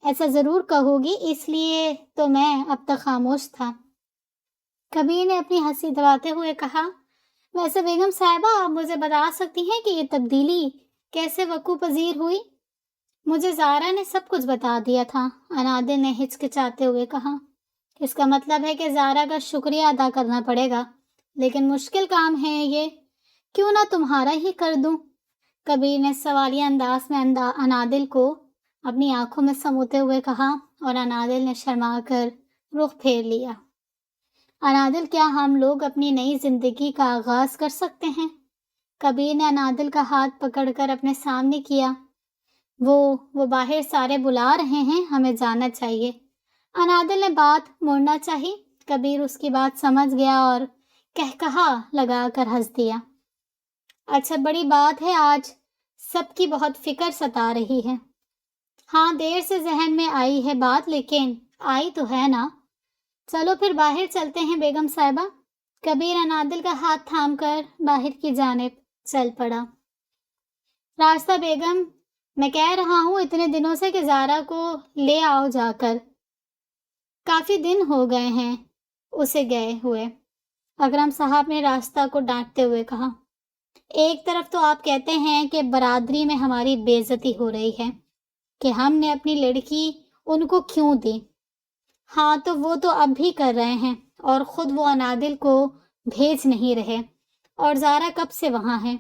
ایسا ضرور کہو گی، اس لیے تو میں اب تک خاموش تھا۔ کبیر نے اپنی ہنسی دباتے ہوئے کہا، ویسے بیگم صاحبہ آپ مجھے بتا سکتی ہیں کہ یہ تبدیلی کیسے وقوع پذیر ہوئی؟ مجھے زارا نے سب کچھ بتا دیا تھا، انادل نے ہچکچاتے ہوئے کہا۔ اس کا مطلب ہے کہ زارا کا شکریہ ادا کرنا پڑے گا۔ لیکن مشکل کام ہے یہ، کیوں نہ تمہارا ہی کر دوں؟ کبیر نے سوالیہ انداز میں انادل کو اپنی آنکھوں میں سموتے ہوئے کہا، اور انادل نے شرما کر رخ پھیر لیا۔ انادل، کیا ہم لوگ اپنی نئی زندگی کا آغاز کر سکتے ہیں؟ کبیر نے انادل کا ہاتھ پکڑ کر اپنے سامنے کیا۔ وہ باہر سارے بلا رہے ہیں، ہمیں جانا چاہیے۔ انادل نے بات موڑنا چاہی۔ کبیر اس کی بات سمجھ گیا اور کہکہا لگا کر ہنس دیا۔ اچھا، بڑی بات ہے، آج سب کی بہت فکر ستا رہی ہے۔ ہاں، دیر سے ذہن میں آئی ہے بات، لیکن آئی تو ہے نا۔ چلو پھر باہر چلتے ہیں بیگم صاحبہ۔ کبیر انادل کا ہاتھ تھام کر باہر کی جانب چل پڑا۔ راستہ بیگم، میں کہہ رہا ہوں اتنے دنوں سے کہ زارا کو لے آؤ جا کر، کافی دن ہو گئے ہیں اسے گئے ہوئے۔ اکرم صاحب نے راستہ کو ڈانٹتے ہوئے کہا، ایک طرف تو آپ کہتے ہیں کہ برادری میں ہماری بے عزتی ہو رہی ہے کہ ہم نے اپنی لڑکی ان کو کیوں دی۔ ہاں تو وہ تو اب بھی کر رہے ہیں، اور خود وہ انادل کو بھیج نہیں رہے، اور زارا کب سے وہاں ہے۔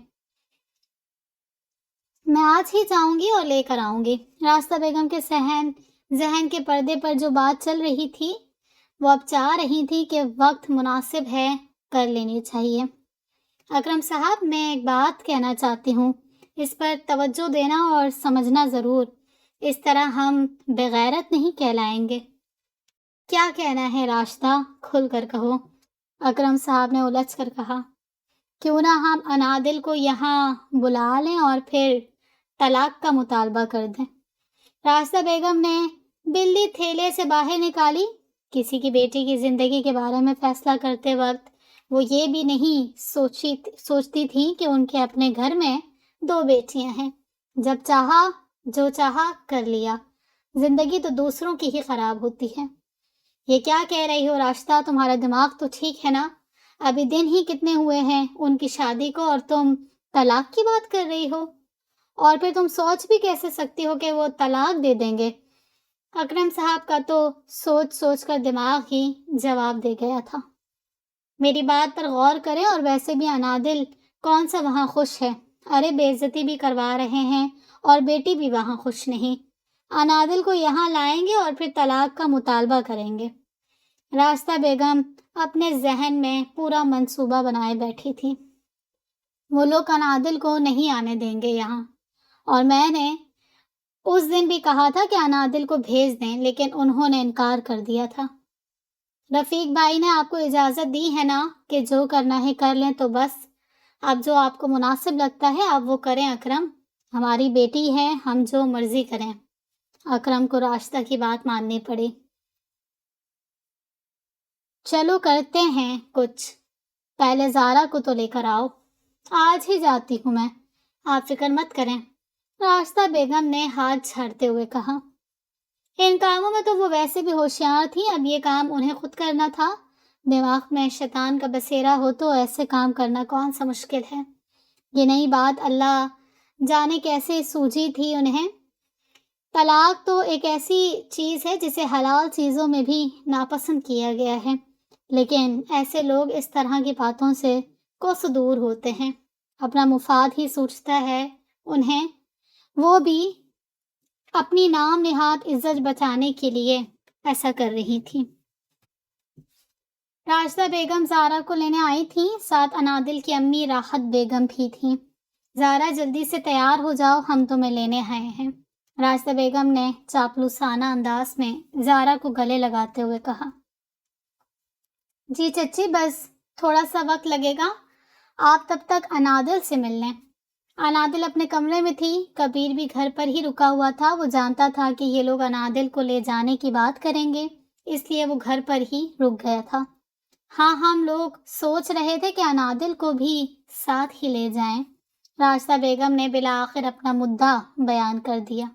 میں آج ہی جاؤں گی اور لے کر آؤں گی۔ راستہ بیگم کے ذہن کے پردے پر جو بات چل رہی تھی، وہ اب چاہ رہی تھی کہ وقت مناسب ہے، کر لینی چاہیے۔ اکرم صاحب، میں ایک بات کہنا چاہتی ہوں، اس پر توجہ دینا اور سمجھنا ضرور، اس طرح ہم بغیرت نہیں کہلائیں گے۔ کیا کہنا ہے راستہ، کھل کر کہو۔ اکرم صاحب نے الجھ کر کہا، کیوں نہ ہم انادل کو یہاں بلا لیں اور پھر طلاق کا مطالبہ کر دیں۔ راستہ بیگم نے بلی تھیلے سے باہر نکالی۔ کسی کی بیٹی کی زندگی کے بارے میں فیصلہ کرتے وقت وہ یہ بھی نہیں سوچتی تھی کہ ان کے اپنے گھر میں 2 بیٹیاں ہیں۔ جب چاہا جو چاہا کر لیا، زندگی تو دوسروں کی ہی خراب ہوتی ہے۔ یہ کیا کہہ رہی ہو راستہ، تمہارا دماغ تو ٹھیک ہے نا؟ ابھی دن ہی کتنے ہوئے ہیں ان کی شادی کو اور تم طلاق کی بات کر رہی ہو، اور پھر تم سوچ بھی کیسے سکتی ہو کہ وہ طلاق دے دیں گے؟ اکرم صاحب کا تو سوچ کر دماغ ہی جواب دے گیا تھا۔ میری بات پر غور کریں، اور ویسے بھی انادل کون سا وہاں خوش ہے؟ ارے بے عزتی بھی کروا رہے ہیں اور بیٹی بھی وہاں خوش نہیں۔ انادل کو یہاں لائیں گے اور پھر طلاق کا مطالبہ کریں گے۔ راستہ بیگم اپنے ذہن میں پورا منصوبہ بنائے بیٹھی تھی۔ وہ لوگ انادل کو نہیں آنے دیں گے یہاں، اور میں نے اس دن بھی کہا تھا کہ انادل کو بھیج دیں، لیکن انہوں نے انکار کر دیا تھا۔ رفیق بھائی نے آپ کو اجازت دی ہے نا کہ جو کرنا ہے کر لیں، تو بس اب جو آپ کو مناسب لگتا ہے آپ وہ کریں اکرم، ہماری بیٹی ہے، ہم جو مرضی کریں۔ اکرم کو راستہ کی بات ماننی پڑی۔ چلو کرتے ہیں کچھ، پہلے زارا کو تو لے کر آؤ۔ آج ہی جاتی ہوں میں، آپ فکر مت کریں، راستہ بیگم نے ہاتھ جھاڑتے ہوئے کہا۔ ان کاموں میں تو وہ ویسے بھی ہوشیار تھی، اب یہ کام انہیں خود کرنا تھا۔ دماغ میں شیطان کا بسیرا ہو تو ایسے کام کرنا کون سا مشکل ہے۔ یہ نئی بات اللہ جانے کیسے سوجھی تھی انہیں۔ طلاق تو ایک ایسی چیز ہے جسے حلال چیزوں میں بھی ناپسند کیا گیا ہے، لیکن ایسے لوگ اس طرح کی باتوں سے کوس دور ہوتے ہیں۔ اپنا مفاد ہی سوچتا ہے انہیں، وہ بھی اپنی نام نہاد عزت بچانے کے لیے ایسا کر رہی تھی۔ راستہ بیگم زارا کو لینے آئی تھی، ساتھ انادل کی امی راحت بیگم بھی تھیں۔ زارا جلدی سے تیار ہو جاؤ، ہم تمہیں لینے آئے ہیں، راستہ بیگم نے چاپلوسانہ انداز میں زارا کو گلے لگاتے ہوئے کہا۔ جی چچی، بس تھوڑا سا وقت لگے گا، آپ تب تک انادل سے مل لیں۔ انادل اپنے کمرے میں تھی، کبیر بھی گھر پر ہی رکا ہوا تھا۔ وہ جانتا تھا کہ یہ لوگ انادل کو لے جانے کی بات کریں گے، اس لیے وہ گھر پر ہی رک گیا تھا۔ ہاں، ہم لوگ سوچ رہے تھے کہ انادل کو بھی ساتھ ہی لے جائیں، راستہ بیگم نے بالآخر اپنا مدعا بیان کر دیا۔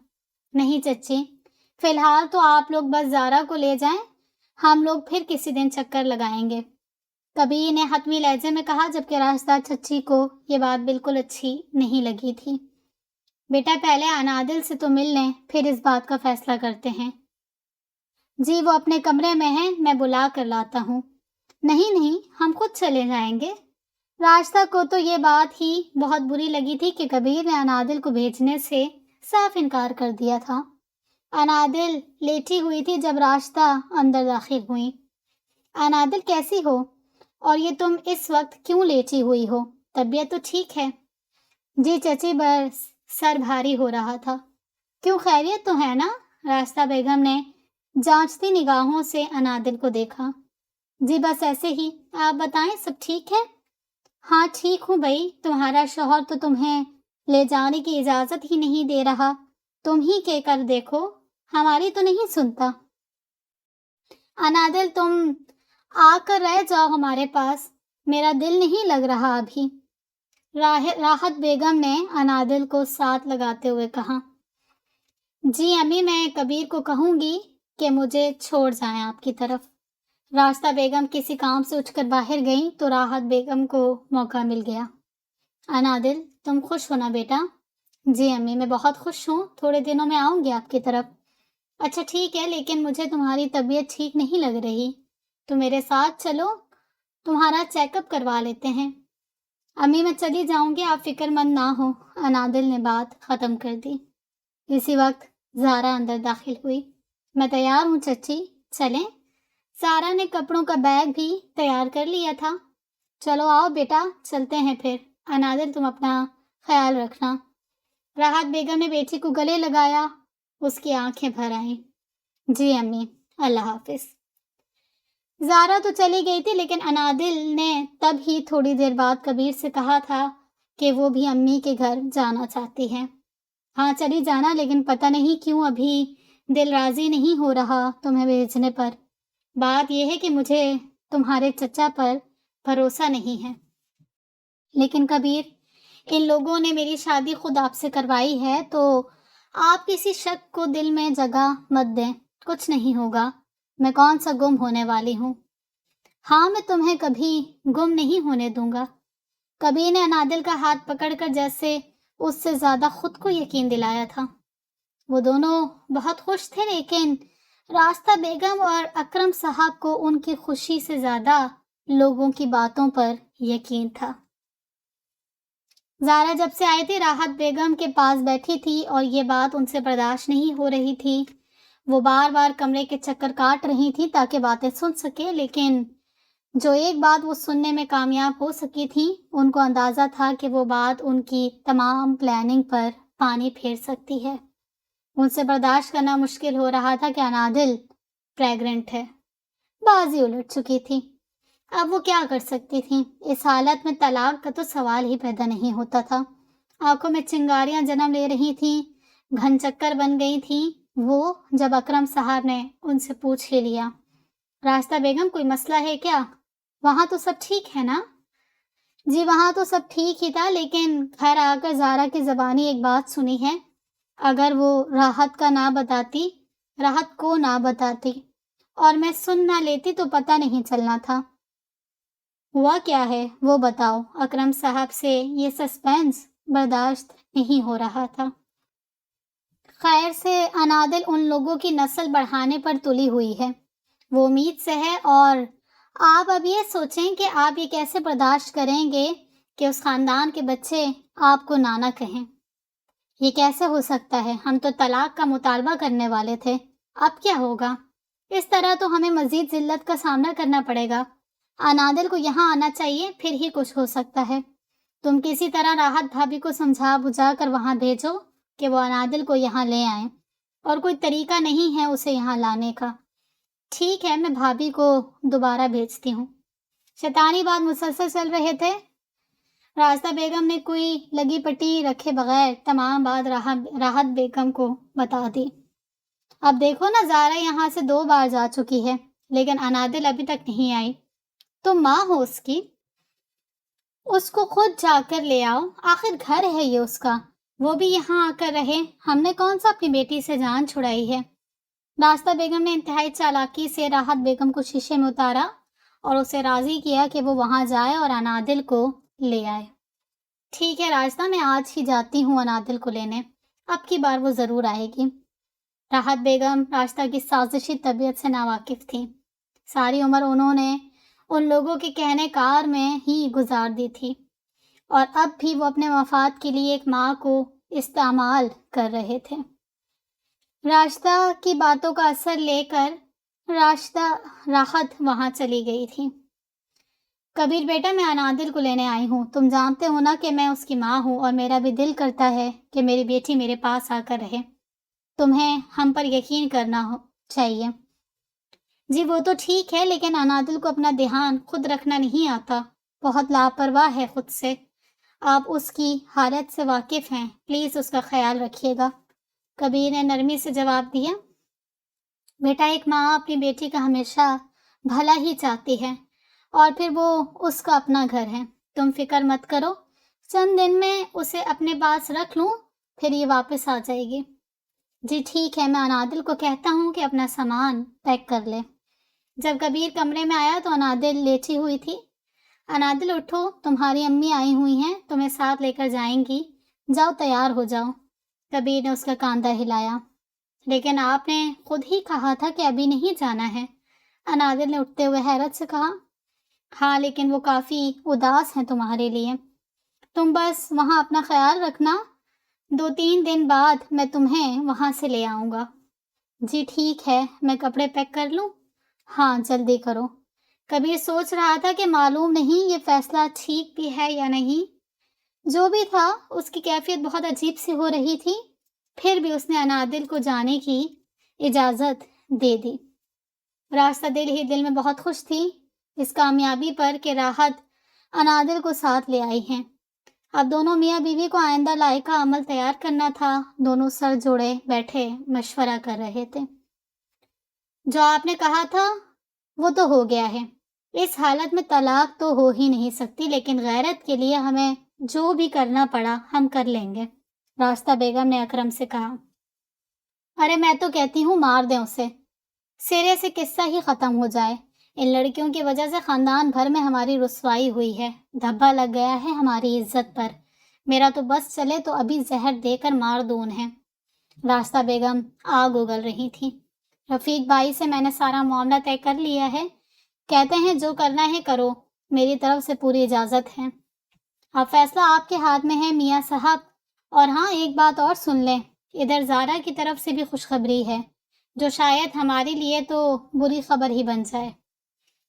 نہیں چچی، فی الحال تو آپ لوگ بس زارا کو لے جائیں، ہم لوگ پھر کسی دن چکر لگائیں گے، کبیر نے حتمی لہجے میں کہا، جبکہ راستہ چچی کو یہ بات بالکل اچھی نہیں لگی تھی۔ بیٹا پہلے انادل سے تو مل لیں، پھر اس بات کا فیصلہ کرتے ہیں۔ جی وہ اپنے کمرے میں ہیں، میں بلا کر لاتا ہوں۔ نہیں نہیں، ہم خود چلے جائیں گے۔ راستہ کو تو یہ بات ہی بہت بری لگی تھی کہ کبیر نے انادل کو بھیجنے سے صاف انکار کر دیا تھا۔ انادل لیٹی ہوئی تھی جب راستہ اندر داخل ہوئی۔ انادل کیسی ہو؟ اور یہ تم اس وقت کیوں لیٹی ہوئی ہو؟ طبیعت تو ٹھیک ہے؟ جی چچی، بس سر بھاری ہو رہا تھا۔ کیوں، خیریت تو ہے نا؟ راستہ بیگم نے جانچتی نگاہوں سے انادل کو دیکھا۔ جی بس ایسے ہی، آپ بتائیں سب ٹھیک ہے؟ ہاں ٹھیک ہوں بھائی، تمہارا شوہر تو تمہیں لے جانے کی اجازت ہی نہیں دے رہا، تم ہی کہہ کر دیکھو، ہماری تو نہیں سنتا۔ انادل تم آ کر رہ جاؤ ہمارے پاس، میرا دل نہیں لگ رہا ابھی، راحت بیگم نے انادل کو ساتھ لگاتے ہوئے کہا۔ جی امی، میں کبیر کو کہوں گی کہ مجھے چھوڑ جائیں آپ کی طرف۔ راستہ بیگم کسی کام سے اٹھ کر باہر گئیں تو راحت بیگم کو موقع مل گیا۔ انادل، تم خوش ہو نا بیٹا؟ جی امی، میں بہت خوش ہوں، تھوڑے دنوں میں آؤں گی آپ کی طرف۔ اچھا ٹھیک ہے، لیکن مجھے تمہاری طبیعت ٹھیک نہیں لگ رہی، تو میرے ساتھ چلو، تمہارا چیک اپ کروا لیتے ہیں۔ امی میں چلی جاؤں گی، آپ فکر مند نہ ہو، انادل نے بات ختم کر دی۔ اسی وقت زارا اندر داخل ہوئی۔ میں تیار ہوں چچی، چلیں؟ زارا نے کپڑوں کا بیگ بھی تیار کر لیا تھا۔ چلو آؤ بیٹا، چلتے ہیں پھر، انادل تم اپنا خیال رکھنا۔ راحت بیگم نے بیٹی کو گلے لگایا، اس کی آنکھیں بھر آئیں۔ جی امی، اللہ حافظ۔ زارا تو چلی گئی تھی، لیکن انادل نے تب ہی تھوڑی دیر بعد کبیر سے کہا تھا کہ وہ بھی امی کے گھر جانا چاہتی ہے۔ ہاں چلی جانا، لیکن پتہ نہیں کیوں ابھی دل راضی نہیں ہو رہا تمہیں بھیجنے پر۔ بات یہ ہے کہ مجھے تمہارے چچا پر بھروسہ نہیں ہے۔ لیکن کبیر، ان لوگوں نے میری شادی خود آپ سے کروائی ہے، تو آپ کسی شک کو دل میں جگہ مت دیں، کچھ نہیں ہوگا، میں کون سا گم ہونے والی ہوں۔ ہاں میں تمہیں کبھی گم نہیں ہونے دوں گا۔ کبیر نے انادل کا ہاتھ پکڑ کر جیسے اس سے زیادہ خود کو یقین دلایا تھا۔ وہ دونوں بہت خوش تھے، لیکن راستہ بیگم اور اکرم صاحب کو ان کی خوشی سے زیادہ لوگوں کی باتوں پر یقین تھا۔ زارا جب سے آئی تھی، راحت بیگم کے پاس بیٹھی تھی اور یہ بات ان سے برداشت نہیں ہو رہی تھی۔ وہ بار بار کمرے کے چکر کاٹ رہی تھی تاکہ باتیں سن سکے، لیکن جو ایک بات وہ سننے میں کامیاب ہو سکی تھی، ان کو اندازہ تھا کہ وہ بات ان کی تمام پلاننگ پر پانی پھیر سکتی ہے۔ ان سے برداشت کرنا مشکل ہو رہا تھا کہ انادل پریگننٹ ہے۔ بازی الٹ چکی تھی، اب وہ کیا کر سکتی تھی؟ اس حالت میں طلاق کا تو سوال ہی پیدا نہیں ہوتا تھا۔ آنکھوں میں چنگاریاں جنم لے رہی تھیں، گھن چکر بن گئی تھیں وہ، جب اکرم صاحب نے ان سے پوچھ ہی لیا، راستہ بیگم کوئی مسئلہ ہے کیا؟ وہاں تو سب ٹھیک ہے نا؟ جی وہاں تو سب ٹھیک ہی تھا، لیکن گھر آ کر زارا کی زبانی ایک بات سنی ہے، اگر وہ راحت کو نہ بتاتی اور میں سن نہ لیتی تو پتہ نہیں چلنا تھا۔ ہوا کیا ہے وہ بتاؤ۔ اکرم صاحب سے یہ سسپینس برداشت نہیں ہو رہا تھا۔ خیر سے انادل ان لوگوں کی نسل بڑھانے پر تلی ہوئی ہے، وہ امید سے ہے، اور آپ اب یہ سوچیں کہ آپ یہ کیسے برداشت کریں گے کہ اس خاندان کے بچے آپ کو نانا کہیں۔ یہ کیسے ہو سکتا ہے؟ ہم تو طلاق کا مطالبہ کرنے والے تھے، اب کیا ہوگا؟ اس طرح تو ہمیں مزید ذلت کا سامنا کرنا پڑے گا۔ انادل کو یہاں آنا چاہیے، پھر ہی کچھ ہو سکتا ہے۔ تم کسی طرح راحت بھابھی کو سمجھا بجھا کر وہاں بھیجو کہ وہ انادل کو یہاں لے آئیں، اور کوئی طریقہ نہیں ہے اسے یہاں لانے کا۔ ٹھیک ہے، میں بھابھی کو دوبارہ بھیجتی ہوں۔ شیطانی بات مسلسل چل رہے تھے۔ راستہ بیگم نے کوئی لگی پٹی رکھے بغیر تمام بات راحت بیگم کو بتا دی۔ اب دیکھو نا، زارا یہاں سے 2 بار جا چکی ہے، لیکن انادل ابھی تک نہیں آئی۔ تم ماں ہو اس کی، اس کو خود جا کر لے آؤ، آخر گھر ہے یہ اس کا، وہ بھی یہاں آ کر رہے۔ ہم نے کون سا اپنی بیٹی سے جان چھڑائی ہے؟ راستہ بیگم نے انتہائی چالاکی سے راحت بیگم کو شیشے میں اتارا اور اسے راضی کیا کہ وہ وہاں جائے اور انادل کو لے آئے۔ ٹھیک ہے راستہ، میں آج ہی جاتی ہوں انادل کو لینے، اب کی بار وہ ضرور آئے گی۔ راحت بیگم راستہ کی سازشی طبیعت سے ناواقف تھی۔ ساری عمر انہوں نے ان لوگوں کے کہنے کار میں ہی گزار دی تھی، اور اب بھی وہ اپنے مفاد کے لیے ایک ماں کو استعمال کر رہے تھے۔ راشدہ کی باتوں کا اثر لے کر راحت وہاں چلی گئی تھی۔ کبیر بیٹا، میں انادل کو لینے آئی ہوں۔ تم جانتے ہو نا کہ میں اس کی ماں ہوں، اور میرا بھی دل کرتا ہے کہ میری بیٹی میرے پاس آ کر رہے۔ تمہیں ہم پر یقین کرنا چاہیے۔ جی وہ تو ٹھیک ہے، لیکن انادل کو اپنا دھیان خود رکھنا نہیں آتا، بہت لاپرواہ ہے خود سے۔ آپ اس کی حالت سے واقف ہیں، پلیز اس کا خیال رکھیے گا، کبیر نے نرمی سے جواب دیا۔ بیٹا، ایک ماں اپنی بیٹی کا ہمیشہ بھلا ہی چاہتی ہے، اور پھر وہ اس کا اپنا گھر ہے۔ تم فکر مت کرو، چند دن میں اسے اپنے پاس رکھ لوں، پھر یہ واپس آ جائے گی۔ جی ٹھیک ہے، میں انادل کو کہتا ہوں کہ اپنا سامان پیک کر لے۔ جب کبیر کمرے میں آیا تو انادل لیٹی ہوئی تھی۔ انادل اٹھو، تمہاری امی آئی ہوئی ہیں، تمہیں ساتھ لے کر جائیں گی، جاؤ تیار ہو جاؤ۔ کبیر نے اس کا کاندھا ہلایا۔ لیکن آپ نے خود ہی کہا تھا کہ ابھی نہیں جانا ہے، انادل نے اٹھتے ہوئے حیرت سے کہا۔ ہاں، لیکن وہ کافی اداس ہیں تمہارے لیے۔ تم بس وہاں اپنا خیال رکھنا، 2-3 دن بعد میں تمہیں وہاں سے لے آؤں گا۔ جی ٹھیک ہے، میں کپڑے پیک کر لوں؟ ہاں جلدی کرو۔ کبیر سوچ رہا تھا کہ معلوم نہیں یہ فیصلہ ٹھیک بھی ہے یا نہیں۔ جو بھی تھا، اس کی کیفیت بہت عجیب سی ہو رہی تھی، پھر بھی اس نے انادل کو جانے کی اجازت دے دی۔ راستہ دل ہی دل میں بہت خوش تھی اس کامیابی پر کہ راحت انادل کو ساتھ لے آئی ہیں۔ اب دونوں میاں بیوی کو آئندہ لائقہ عمل تیار کرنا تھا۔ دونوں سر جوڑے بیٹھے مشورہ کر رہے تھے۔ جو آپ نے کہا تھا وہ تو ہو گیا ہے، اس حالت میں طلاق تو ہو ہی نہیں سکتی، لیکن غیرت کے لیے ہمیں جو بھی کرنا پڑا ہم کر لیں گے، راستہ بیگم نے اکرم سے کہا۔ ارے میں تو کہتی ہوں مار دیں اسے، سرے سے قصہ ہی ختم ہو جائے۔ ان لڑکیوں کی وجہ سے خاندان بھر میں ہماری رسوائی ہوئی ہے، دھبا لگ گیا ہے ہماری عزت پر۔ میرا تو بس چلے تو ابھی زہر دے کر مار دوں انہیں۔ راستہ بیگم آگ اگل رہی تھی۔ رفیق بھائی سے میں نے سارا معاملہ طے کر لیا ہے، کہتے ہیں جو کرنا ہے کرو، میری طرف سے پوری اجازت ہے۔ اب فیصلہ آپ کے ہاتھ میں ہے میاں صاحب۔ اور ہاں، ایک بات اور سن لیں، ادھر زارا کی طرف سے بھی خوشخبری ہے، جو شاید ہمارے لیے تو بری خبر ہی بن جائے۔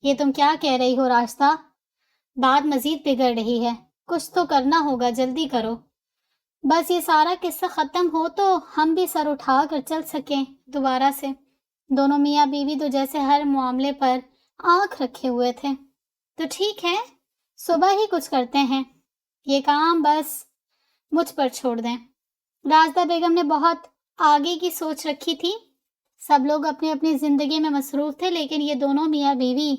یہ تم کیا کہہ رہی ہو راستہ؟ بات مزید بگڑ رہی ہے، کچھ تو کرنا ہوگا، جلدی کرو۔ بس یہ سارا قصہ ختم ہو تو ہم بھی سر اٹھا کر چل سکیں دوبارہ سے۔ دونوں میاں بیوی تو جیسے ہر معاملے پر آنکھ رکھے ہوئے تھے۔ تو ٹھیک ہے، صبح ہی کچھ کرتے ہیں، یہ کام بس مجھ پر چھوڑ دیں۔ راستہ بیگم نے بہت آگے کی سوچ رکھی تھی۔ سب لوگ اپنی اپنی زندگی میں مصروف تھے، لیکن یہ دونوں میاں بیوی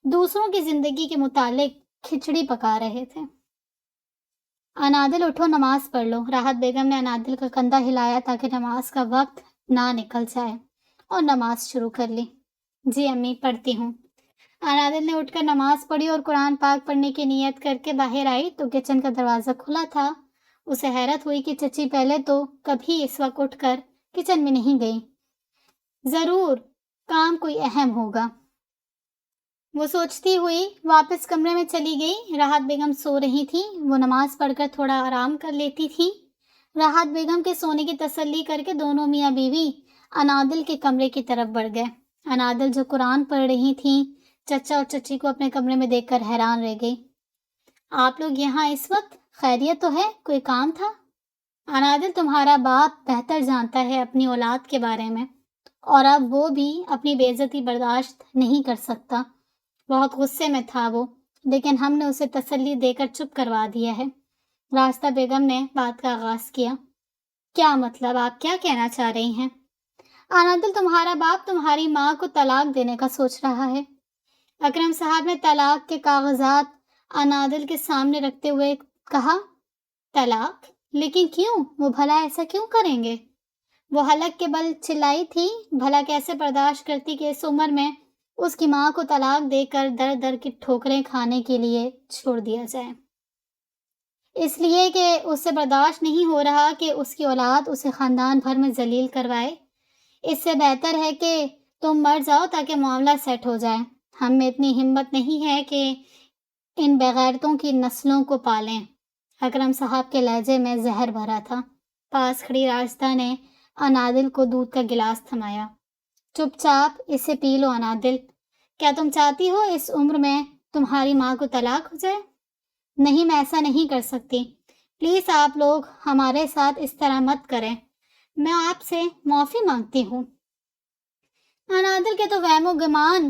دوسروں کی زندگی کے متعلق کھچڑی پکا رہے تھے۔ انادل اٹھو، نماز پڑھ لو۔ راحت بیگم نے انادل کا کندھا ہلایا تاکہ نماز کا وقت نہ نکل جائے، اور نماز شروع کر لی۔ جی امی، پڑھتی ہوں۔ انادل نے اٹھ کر نماز پڑھی اور قرآن پاک پڑھنے کی نیت کر کے باہر آئی تو کچن کا دروازہ کھلا تھا۔ اسے حیرت ہوئی کہ چچی پہلے تو کبھی اس وقت اٹھ کر کچن میں نہیں گئی، ضرور کام کوئی اہم ہوگا، وہ سوچتی ہوئی واپس کمرے میں چلی گئی۔ راحت بیگم سو رہی تھی، وہ نماز پڑھ کر تھوڑا آرام کر لیتی تھی۔ راحت بیگم کے سونے کی تسلی کر کے دونوں میاں بیوی انادل کے کمرے کی طرف بڑھ گئے۔ انادل جو قرآن پڑھ رہی تھیں، چچا اور چچی کو اپنے کمرے میں دیکھ کر حیران رہ گئی۔ آپ لوگ یہاں اس وقت؟ خیریت تو ہے؟ کوئی کام تھا؟ انادل، تمہارا باپ بہتر جانتا ہے اپنی اولاد کے بارے میں، اور اب وہ بھی اپنی بے عزتی برداشت نہیں کر سکتا۔ بہت غصے میں تھا وہ، لیکن ہم نے اسے تسلی دے کر چپ کروا دیا ہے۔ راستہ بیگم نے بات کا آغاز کیا۔ کیا مطلب؟ آپ کیا کہنا چاہ رہی ہیں؟ انادل، تمہارا باپ تمہاری ماں کو طلاق دینے کا سوچ رہا ہے۔ اکرم صاحب نے طلاق کے کاغذات انادل کے سامنے رکھتے ہوئے کہا۔ طلاق؟ لیکن کیوں؟ وہ بھلا ایسا کیوں کریں گے؟ وہ حلق کے بل چلائی تھی، بھلا کیسے برداشت کرتی کہ اس عمر میں اس کی ماں کو طلاق دے کر در در کی ٹھوکریں کھانے کے لیے چھوڑ دیا جائے۔ اس لیے کہ اسے برداشت نہیں ہو رہا کہ اس کی اولاد اسے خاندان بھر میں ذلیل کروائے۔ اس سے بہتر ہے کہ تم مر جاؤ تاکہ معاملہ سیٹ ہو جائے۔ ہم میں اتنی ہمت نہیں ہے کہ ان بغیرتوں کی نسلوں کو پالیں۔ اکرم صاحب کے لہجے میں زہر بھرا تھا۔ پاس کھڑی راشدہ نے انادل کو دودھ کا گلاس تھمایا۔ چپ چاپ اسے پی لو انادل۔ کیا تم چاہتی ہو اس عمر میں تمہاری ماں کو طلاق ہو جائے؟ نہیں، میں ایسا نہیں کر سکتی۔ پلیز آپ لوگ ہمارے ساتھ اس طرح مت کریں۔ میں آپ سے معافی مانگتی ہوں۔ انادل کے تو وہم و گمان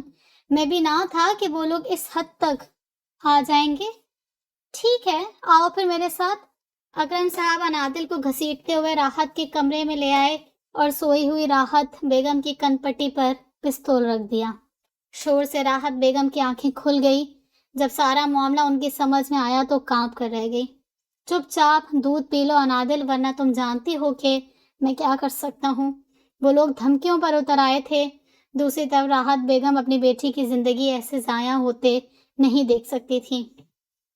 میں بھی نہ تھا کہ وہ لوگ اس حد تک آ جائیں گے۔ ٹھیک ہے، آؤ پھر میرے ساتھ۔ اکرم صاحب انادل کو گھسیٹتے ہوئے راحت کے کمرے میں لے آئے اور سوئی ہوئی راحت بیگم کی کن پٹی پر پستول رکھ دیا۔ شور سے راحت بیگم کی آنکھیں کھل گئی۔ جب سارا معاملہ ان کی سمجھ میں آیا تو کانپ کر رہ گئی۔ چپ چاپ دودھ پی لو انادل، ورنہ تم جانتی ہو کہ میں کیا کر سکتا ہوں۔ وہ لوگ دھمکیوں پر اتر آئے تھے۔ دوسری طرف راحت بیگم اپنی بیٹی کی زندگی ایسے ضائع ہوتے نہیں دیکھ سکتی تھی۔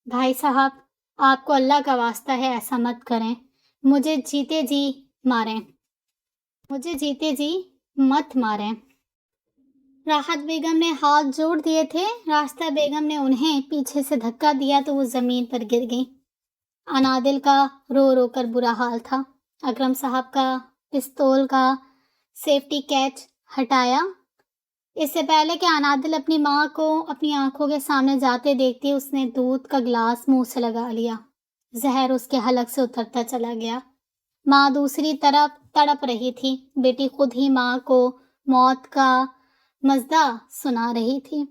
بھائی صاحب، آپ کو اللہ کا واسطہ ہے ایسا مت کریں۔ مجھے جیتے جی ماریں، مجھے جیتے جی مت ماریں۔ راحت بیگم نے ہاتھ جوڑ دیے تھے۔ راستہ بیگم نے انہیں پیچھے سے دھکا دیا تو وہ زمین پر گر گئی۔ انادل کا رو رو کر برا حال تھا۔ اکرم صاحب کا پستول کا سیفٹی کیچ ہٹایا۔ اس سے پہلے کہ انادل اپنی ماں کو اپنی آنکھوں کے سامنے جاتے دیکھتی، اس نے دودھ کا گلاس منہ سے لگا لیا۔ زہر اس کے حلق سے اترتا چلا گیا۔ ماں دوسری طرف تڑپ رہی تھی۔ بیٹی خود ہی ماں کو موت کا مژدہ سنا رہی تھی۔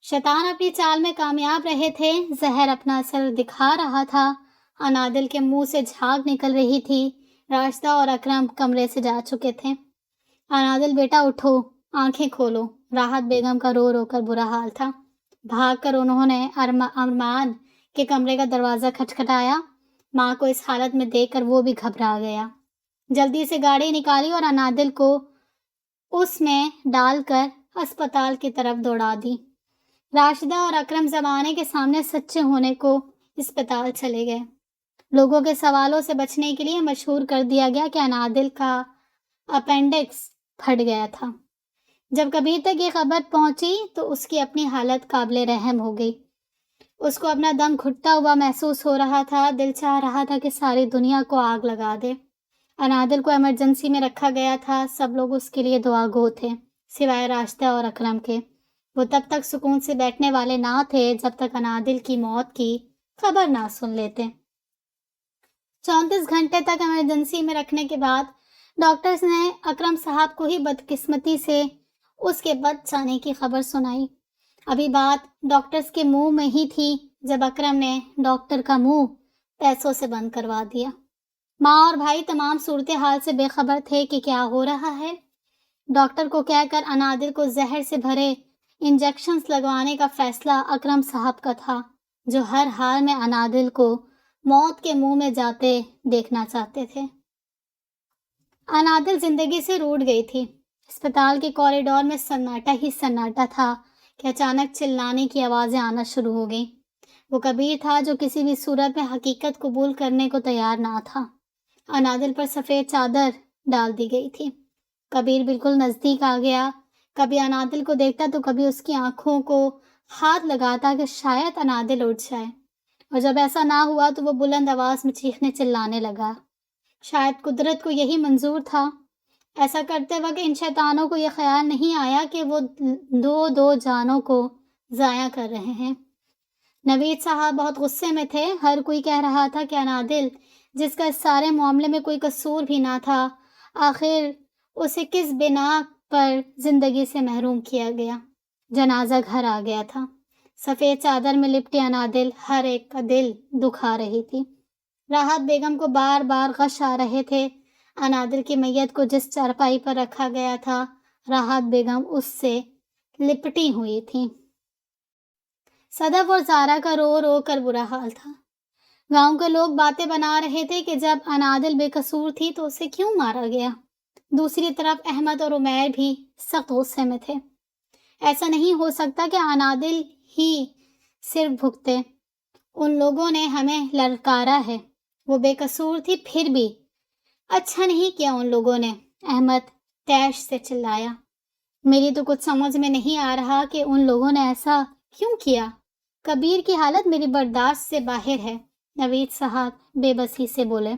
شیطان اپنی چال میں کامیاب رہے تھے۔ زہر اپنا اثر دکھا رہا تھا۔ انادل کے منہ سے جھاگ نکل رہی تھی۔ راشدہ اور اکرم کمرے سے جا چکے تھے۔ انادل بیٹا اٹھو، آنکھیں کھولو۔ راحت بیگم کا رو رو کر برا حال تھا۔ بھاگ کر انہوں نے ارمان کے کمرے کا دروازہ کھٹکھٹایا۔ ماں کو اس حالت میں دیکھ کر وہ بھی گھبرا گیا۔ جلدی سے گاڑی نکالی اور انادل کو اس میں ڈال کر اسپتال کی طرف دوڑا دی۔ راشدہ اور اکرم زمانے کے سامنے سچے ہونے کو اسپتال چلے گئے۔ لوگوں کے سوالوں سے بچنے کے لیے مشہور کر دیا گیا کہ انادل کا اپینڈکس پھٹ گیا تھا۔ جب کبیر تک یہ خبر پہنچی تو اس کی اپنی حالت قابل رحم ہو گئی۔ اس کو اپنا دم گھٹتا ہوا محسوس ہو رہا تھا۔ دل چاہ رہا تھا کہ ساری دنیا کو آگ لگا دے۔ انادل کو ایمرجنسی میں رکھا گیا تھا۔ سب لوگ اس کے لیے دعا گو تھے، سوائے راشدہ اور اکرم کے۔ وہ تب تک سکون سے بیٹھنے والے نہ تھے جب تک انادل کی موت کی خبر نہ سن لیتے۔ 34 گھنٹے تک ایمرجنسی میں رکھنے کے بعد ڈاکٹرز نے اکرم صاحب کو ہی بدقسمتی سے اس کے بچ جانے کی خبر سنائی۔ ابھی بات ڈاکٹرز کے منہ میں ہی تھی جب اکرم نے ڈاکٹر کا منہ پیسوں سے بند کروا دیا۔ ماں اور بھائی تمام صورتحال سے بے خبر تھے کہ کیا ہو رہا ہے۔ ڈاکٹر کو کہہ کر انادل کو زہر سے بھرے انجیکشنز لگوانے کا فیصلہ اکرم صاحب کا تھا، جو ہر حال میں انادل کو موت کے منہ میں جاتے دیکھنا چاہتے تھے۔ انادل زندگی سے روٹھ گئی تھی۔ اسپتال کے کوریڈور میں سناٹا ہی سناٹا تھا کہ اچانک چلانے کی آوازیں آنا شروع ہو گئیں۔ وہ کبیر تھا جو کسی بھی صورت میں حقیقت قبول کرنے کو تیار نہ تھا۔ انادل پر سفید چادر ڈال دی گئی تھی۔ کبیر بالکل نزدیک آ گیا۔ کبھی انادل کو دیکھتا تو کبھی اس کی آنکھوں کو ہاتھ لگاتا کہ شاید انادل اٹھ جائے، اور جب ایسا نہ ہوا تو وہ بلند آواز میں چیخنے چلانے لگا۔ شاید قدرت کو یہی منظور تھا۔ ایسا کرتے وقت ان شیطانوں کو یہ خیال نہیں آیا کہ وہ دو جانوں کو ضائع کر رہے ہیں۔ نوید صاحب بہت غصے میں تھے۔ ہر کوئی کہہ رہا تھا کہ انادل، جس کا اس سارے معاملے میں کوئی قصور بھی نہ تھا، آخر اسے کس بنا پر زندگی سے محروم کیا گیا۔ جنازہ گھر آ گیا تھا۔ سفید چادر میں لپٹی انادل ہر ایک کا دل دکھا رہی تھی۔ راحت بیگم کو بار بار غش آ رہے تھے۔ انادل کی میت کو جس چارپائی پر رکھا گیا تھا، راحت بیگم اس سے لپٹی ہوئی تھی۔ صدف اور زارا کا رو رو کر برا حال تھا۔ گاؤں کے لوگ باتیں بنا رہے تھے کہ جب انادل بے قصور تھی تو اسے کیوں مارا گیا۔ دوسری طرف احمد اور عمیر بھی سخت غصے میں تھے۔ ایسا نہیں ہو سکتا کہ انادل ہی صرف بھگتے۔ ان لوگوں نے ہمیں للکارا ہے، وہ بے قصور تھی پھر بھی۔ اچھا نہیں کیا ان لوگوں نے، احمد طیش سے چلایا۔ میری تو کچھ سمجھ میں نہیں آ رہا کہ ان لوگوں نے ایسا کیوں کیا۔ کبیر کی حالت میری برداشت سے باہر ہے، نوید صاحب بے بسی سے بولے۔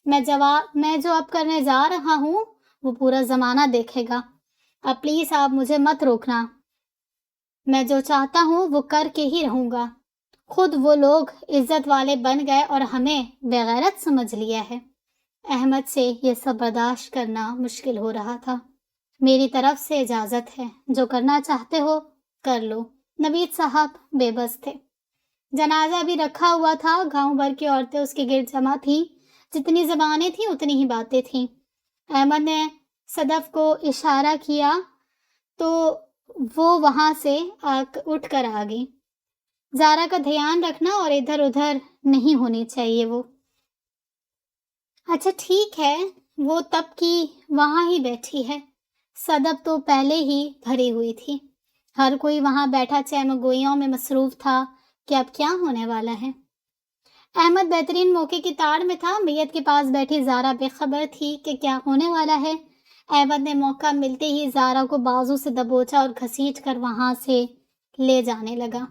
میں جو اب کرنے جا رہا ہوں وہ پورا زمانہ دیکھے گا۔ اب پلیز آپ مجھے مت روکنا، میں جو چاہتا ہوں وہ کر کے ہی رہوں گا۔ خود وہ لوگ عزت والے بن گئے اور ہمیں بےغیرت سمجھ لیا ہے۔ احمد سے یہ سب برداشت کرنا مشکل ہو رہا تھا۔ میری طرف سے اجازت ہے، جو کرنا چاہتے ہو کر لو۔ نوید صاحب بے بس تھے۔ جنازہ بھی رکھا ہوا تھا، گاؤں بھر کی عورتیں اس کے گرد جمع تھیں، جتنی زبانیں تھیں اتنی ہی باتیں تھیں۔ احمد نے صدف کو اشارہ کیا تو وہ وہاں سے اٹھ کر آ گئی۔ زارا کا دھیان رکھنا اور ادھر ادھر نہیں ہونی چاہیے وہ۔ اچھا ٹھیک ہے، وہ تب کی وہاں ہی بیٹھی ہے۔ صدف تو پہلے ہی بھری ہوئی تھی، ہر کوئی وہاں بیٹھا چیمگوئیوں میں مصروف تھا کہ اب کیا ہونے والا ہے۔ احمد بہترین موقع کی تاڑ میں تھا، میت کے پاس بیٹھی زارا بے خبر تھی کہ کیا ہونے والا ہے۔ احمد نے موقع ملتے ہی زارا کو بازو سے دبوچا اور گھسیٹ کر وہاں سے لے جانے لگا۔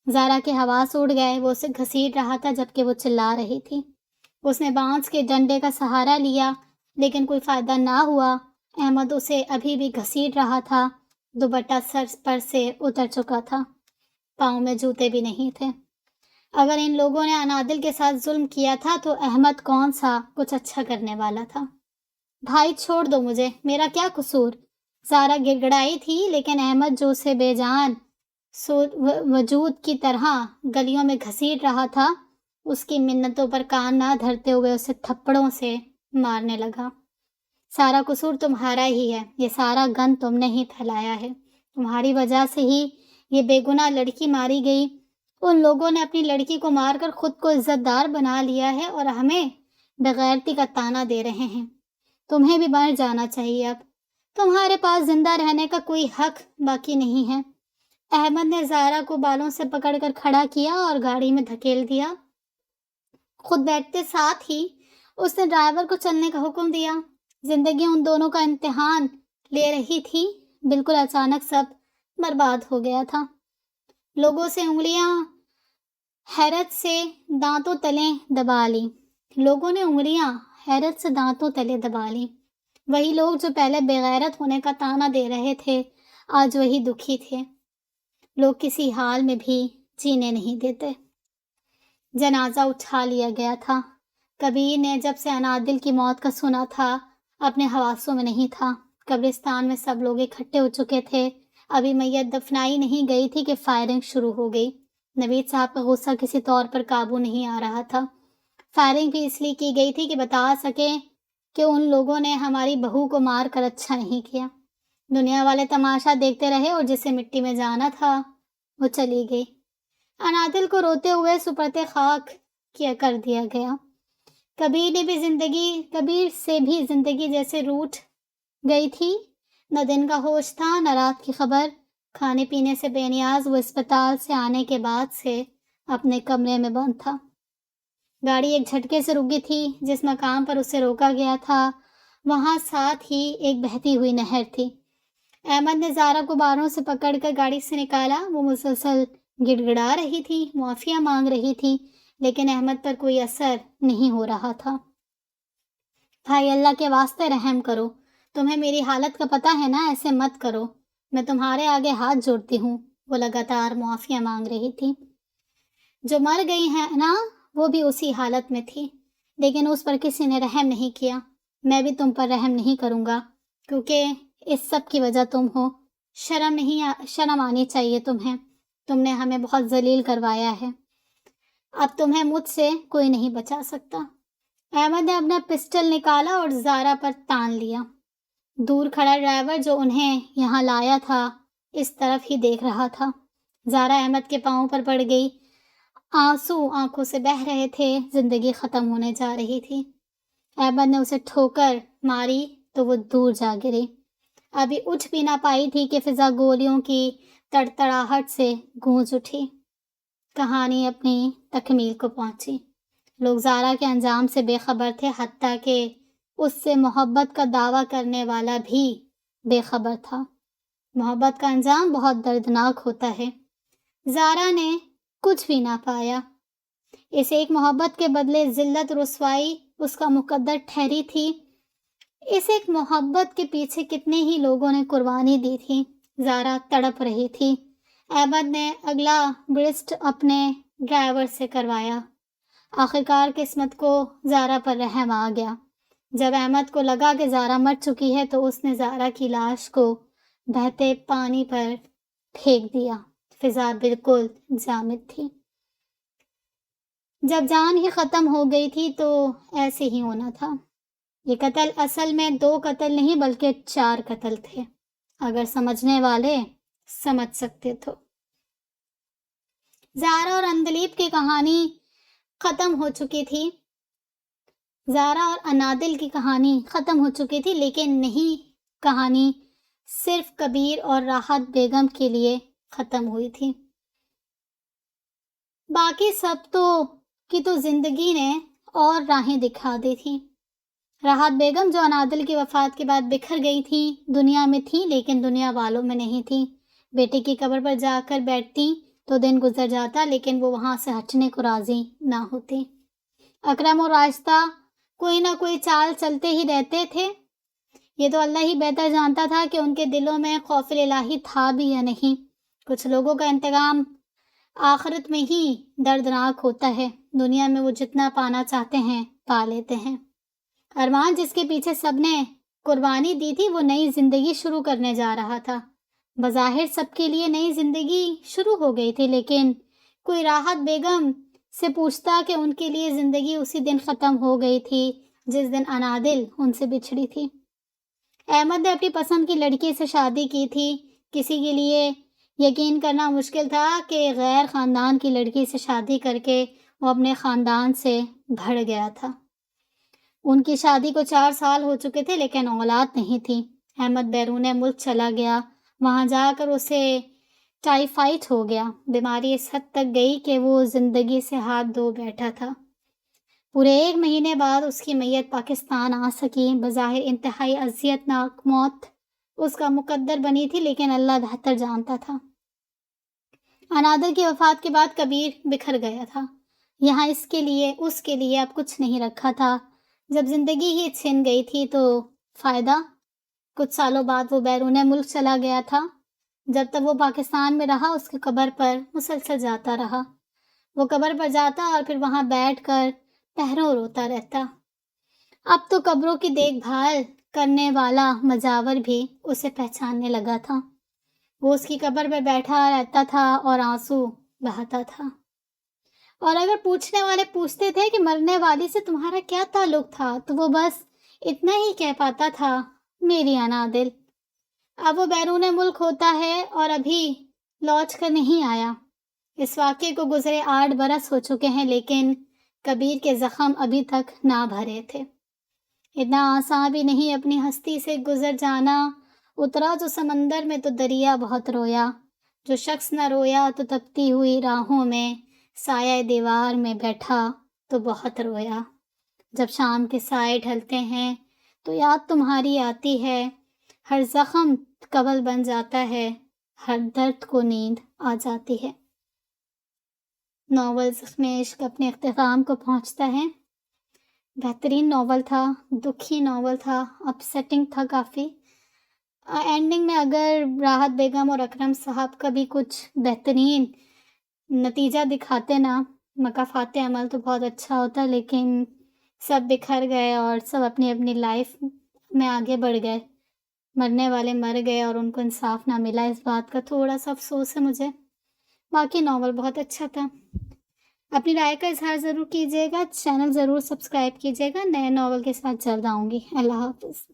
زارا کے حواس اڑ گئے، وہ اسے گھسیٹ رہا تھا جبکہ وہ چلا رہی تھی۔ اس نے بانس کے ڈنڈے کا سہارا لیا لیکن کوئی فائدہ نہ ہوا۔ احمد اسے ابھی بھی گھسیٹ رہا تھا، دوپٹہ سر پر سے اتر چکا تھا، پاؤں میں جوتے بھی نہیں تھے۔ اگر ان لوگوں نے انادل کے ساتھ ظلم کیا تھا تو احمد کون سا کچھ اچھا کرنے والا تھا۔ بھائی چھوڑ دو مجھے، میرا کیا قصور؟ زارا گڑ گڑائی تھی لیکن احمد جو اسے بے جان وجود کی طرح گلیوں میں گھسیٹ رہا تھا، اس کی منتوں پر کان نہ دھرتے ہوئے اسے تھپڑوں سے مارنے لگا۔ سارا قصور تمہارا ہی ہے، یہ سارا گند تم نے ہی پھیلایا ہے، تمہاری وجہ سے ہی یہ بے گناہ لڑکی ماری گئی۔ ان لوگوں نے اپنی لڑکی کو مار کر خود کو عزت دار بنا لیا ہے اور ہمیں بغیرتی کا طعنہ دے رہے ہیں۔ تمہیں بھی مر جانا چاہیے، اب تمہارے پاس زندہ رہنے کا کوئی حق باقی نہیں ہے۔ احمد نے زارا کو بالوں سے پکڑ کر کھڑا کیا اور گاڑی میں دھکیل دیا۔ خود بیٹھتے ساتھ ہی اس نے ڈرائیور کو چلنے کا حکم دیا۔ زندگی ان دونوں کا امتحان لے رہی تھی، بالکل اچانک سب برباد ہو گیا تھا۔ لوگوں سے انگلیاں حیرت سے دانتوں تلے دبا لی۔ لوگوں نے انگلیاں حیرت سے دانتوں تلے دبا لی۔ وہی لوگ جو پہلے بےغیرت ہونے کا طعنہ دے رہے تھے آج وہی دکھی تھے۔ لوگ کسی حال میں بھی جینے نہیں دیتے۔ جنازہ اٹھا لیا گیا تھا۔ کبیر نے جب سے انادل کی موت کا سنا تھا اپنے حواسوں میں نہیں تھا۔ قبرستان میں سب لوگ اکٹھے ہو چکے تھے، ابھی میت دفنائی نہیں گئی تھی کہ فائرنگ شروع ہو گئی۔ نوید صاحب کا غصہ کسی طور پر قابو نہیں آ رہا تھا۔ فائرنگ بھی اس لیے کی گئی تھی کہ بتا سکیں کہ ان لوگوں نے ہماری بہو کو مار کر اچھا نہیں کیا۔ دنیا والے تماشا دیکھتے رہے اور جسے مٹی میں جانا تھا وہ چلی گئی۔ انادل کو روتے ہوئے سپرد خاک کیا کر دیا گیا۔ کبیر سے بھی زندگی جیسے روٹھ گئی تھی، نہ دن کا ہوش تھا نہ رات کی خبر۔ کھانے پینے سے بے نیاز وہ اسپتال سے آنے کے بعد سے اپنے کمرے میں بند تھا۔ گاڑی ایک جھٹکے سے رک گئی تھی، جس مقام پر اسے روکا گیا تھا وہاں ساتھ ہی ایک بہتی ہوئی نہر تھی۔ احمد نے زارا کو باہروں سے پکڑ کر گاڑی سے نکالا۔ وہ مسلسل گڑ گڑا رہی تھی، معافیا مانگ رہی تھی، لیکن احمد پر کوئی اثر نہیں ہو رہا تھا۔ بھائی اللہ کے واسطے رحم کرو، تمہیں میری حالت کا پتہ ہے نا، ایسے مت کرو، میں تمہارے آگے ہاتھ جوڑتی ہوں۔ وہ لگاتار معافیا مانگ رہی تھی۔ جو مر گئی ہے نا وہ بھی اسی حالت میں تھی، لیکن اس پر کسی نے رحم نہیں کیا۔ میں بھی تم پر رحم نہیں کروں گا کیونکہ اس سب کی وجہ تم ہو۔ شرم آنی چاہیے تمہیں، تم نے ہمیں بہت ذلیل کروایا ہے۔ اب تمہیں مجھ سے کوئی نہیں بچا سکتا۔ احمد نے اپنا پسٹل نکالا اور زارا پر تان لیا۔ دور کھڑا ڈرائیور جو انہیں یہاں لایا تھا اس طرف ہی دیکھ رہا تھا۔ زارا احمد کے پاؤں پر پڑ گئی، آنسو آنکھوں سے بہہ رہے تھے، زندگی ختم ہونے جا رہی تھی۔ احمد نے اسے ٹھوکر ماری تو وہ دور جا گری۔ ابھی اٹھ بھی نہ پائی تھی کہ فضا گولیوں کی تڑتڑاہٹ سے گونج اٹھی۔ کہانی اپنی تکمیل کو پہنچی۔ لوگ زارا کے انجام سے بے خبر تھے، حتیٰ کہ اس سے محبت کا دعویٰ کرنے والا بھی بے خبر تھا۔ محبت کا انجام بہت دردناک ہوتا ہے۔ زارا نے کچھ بھی نہ پایا۔ اس ایک محبت کے بدلے ذلت رسوائی اس کا مقدر ٹھہری تھی۔ اس ایک محبت کے پیچھے کتنے ہی لوگوں نے قربانی دی تھی۔ زارا تڑپ رہی تھی۔ احمد نے اگلا برسٹ اپنے ڈرائیور سے کروایا۔ آخرکار قسمت کو زارا پر رحم آ گیا۔ جب احمد کو لگا کہ زارا مر چکی ہے تو اس نے زارا کی لاش کو بہتے پانی پر پھینک دیا۔ فضا بالکل جامد تھی۔ جب جان ہی ختم ہو گئی تھی تو ایسے ہی ہونا تھا۔ یہ قتل اصل میں 2 قتل نہیں بلکہ 4 قتل تھے، اگر سمجھنے والے سمجھ سکتے تو۔ زارا اور اندلیب کی کہانی ختم ہو چکی تھی۔ زارا اور انادل کی کہانی ختم ہو چکی تھی، لیکن نہیں، کہانی صرف کبیر اور راحت بیگم کے لیے ختم ہوئی تھی۔ باقی سب کی تو زندگی نے اور راہیں دکھا دی تھی۔ راحت بیگم جو انادل کی وفات کے بعد بکھر گئی تھی، دنیا میں تھی لیکن دنیا والوں میں نہیں تھی۔ بیٹے کی قبر پر جا کر بیٹھتی تو دن گزر جاتا لیکن وہ وہاں سے ہٹنے کو راضی نہ ہوتی۔ اکرم اور راشدہ کوئی نہ کوئی چال چلتے ہی رہتے تھے۔ یہ تو اللہ ہی بہتر جانتا تھا کہ ان کے دلوں میں خوف الہی تھا بھی یا نہیں۔ کچھ لوگوں کا انتقام آخرت میں ہی دردناک ہوتا ہے۔ دنیا میں وہ جتنا پانا چاہتے ہیں پا لیتے ہیں۔ ارمان جس کے پیچھے سب نے قربانی دی تھی وہ نئی زندگی شروع کرنے جا رہا تھا۔ بظاہر سب کے لیے نئی زندگی شروع ہو گئی تھی، لیکن کوئی راحت بیگم سے پوچھتا کہ ان کے لیے زندگی اسی دن ختم ہو گئی تھی جس دن انادل ان سے بچھڑی تھی۔ احمد نے اپنی پسند کی لڑکی سے شادی کی تھی۔ کسی کے لیے یقین کرنا مشکل تھا کہ غیر خاندان کی لڑکی سے شادی کر کے وہ اپنے خاندان سے بھڑ گیا تھا۔ ان کی شادی کو 4 سال ہو چکے تھے لیکن اولاد نہیں تھی۔ احمد بیرون ملک چلا گیا۔ وہاں جا کر اسے ٹائیفائڈ ہو گیا۔ بیماری اس حد تک گئی کہ وہ زندگی سے ہاتھ دھو بیٹھا تھا۔ پورے 1 مہینے بعد اس کی میت پاکستان آ سکی۔ بظاہر انتہائی اذیت ناک موت اس کا مقدر بنی تھی، لیکن اللہ بہتر جانتا تھا۔ انادل کی وفات کے بعد کبیر بکھر گیا تھا۔ یہاں اس کے لیے اب کچھ نہیں رکھا تھا۔ جب زندگی ہی چھن گئی تھی تو فائدہ؟ کچھ سالوں بعد وہ بیرون ملک چلا گیا تھا۔ جب تک وہ پاکستان میں رہا اس کی قبر پر مسلسل جاتا رہا۔ وہ قبر پر جاتا اور پھر وہاں بیٹھ کر پہروں روتا رہتا۔ اب تو قبروں کی دیکھ بھال کرنے والا مجاور بھی اسے پہچاننے لگا تھا۔ وہ اس کی قبر پر بیٹھا رہتا تھا اور آنسو بہاتا تھا، اور اگر پوچھنے والے پوچھتے تھے کہ مرنے والی سے تمہارا کیا تعلق تھا تو وہ بس اتنا ہی کہہ پاتا تھا، میری انادل۔ اب وہ بیرون ملک ہوتا ہے اور ابھی لوٹ کر نہیں آیا۔ اس واقعے کو گزرے 8 برس ہو چکے ہیں، لیکن کبیر کے زخم ابھی تک نہ بھرے تھے۔ اتنا آسان بھی نہیں اپنی ہستی سے گزر جانا۔ اترا جو سمندر میں تو دریا بہت رویا، جو شخص نہ رویا تو تپتی ہوئی راہوں میں سایہ دیوار میں بیٹھا تو بہت رویا۔ جب شام کے سائے ڈھلتے ہیں تو یاد تمہاری آتی ہے، ہر زخم قبل بن جاتا ہے، ہر درد کو نیند آ جاتی ہے۔ ناول زخم عشق اپنے اختتام کو پہنچتا ہے۔ بہترین ناول تھا، دکھی ناول تھا، اپسیٹنگ تھا کافی۔ اینڈنگ میں اگر راحت بیگم اور اکرم صاحب کا بھی کچھ بہترین نتیجہ دکھاتے نا، مکافات عمل، تو بہت اچھا ہوتا، لیکن سب بکھر گئے اور سب اپنی اپنی لائف میں آگے بڑھ گئے۔ مرنے والے مر گئے اور ان کو انصاف نہ ملا، اس بات کا تھوڑا سا افسوس ہے مجھے۔ باقی ناول بہت اچھا تھا۔ اپنی رائے کا اظہار ضرور کیجیے گا، چینل ضرور سبسکرائب کیجیے گا۔ نئے ناول کے ساتھ جلد آؤں گی۔ اللہ حافظ۔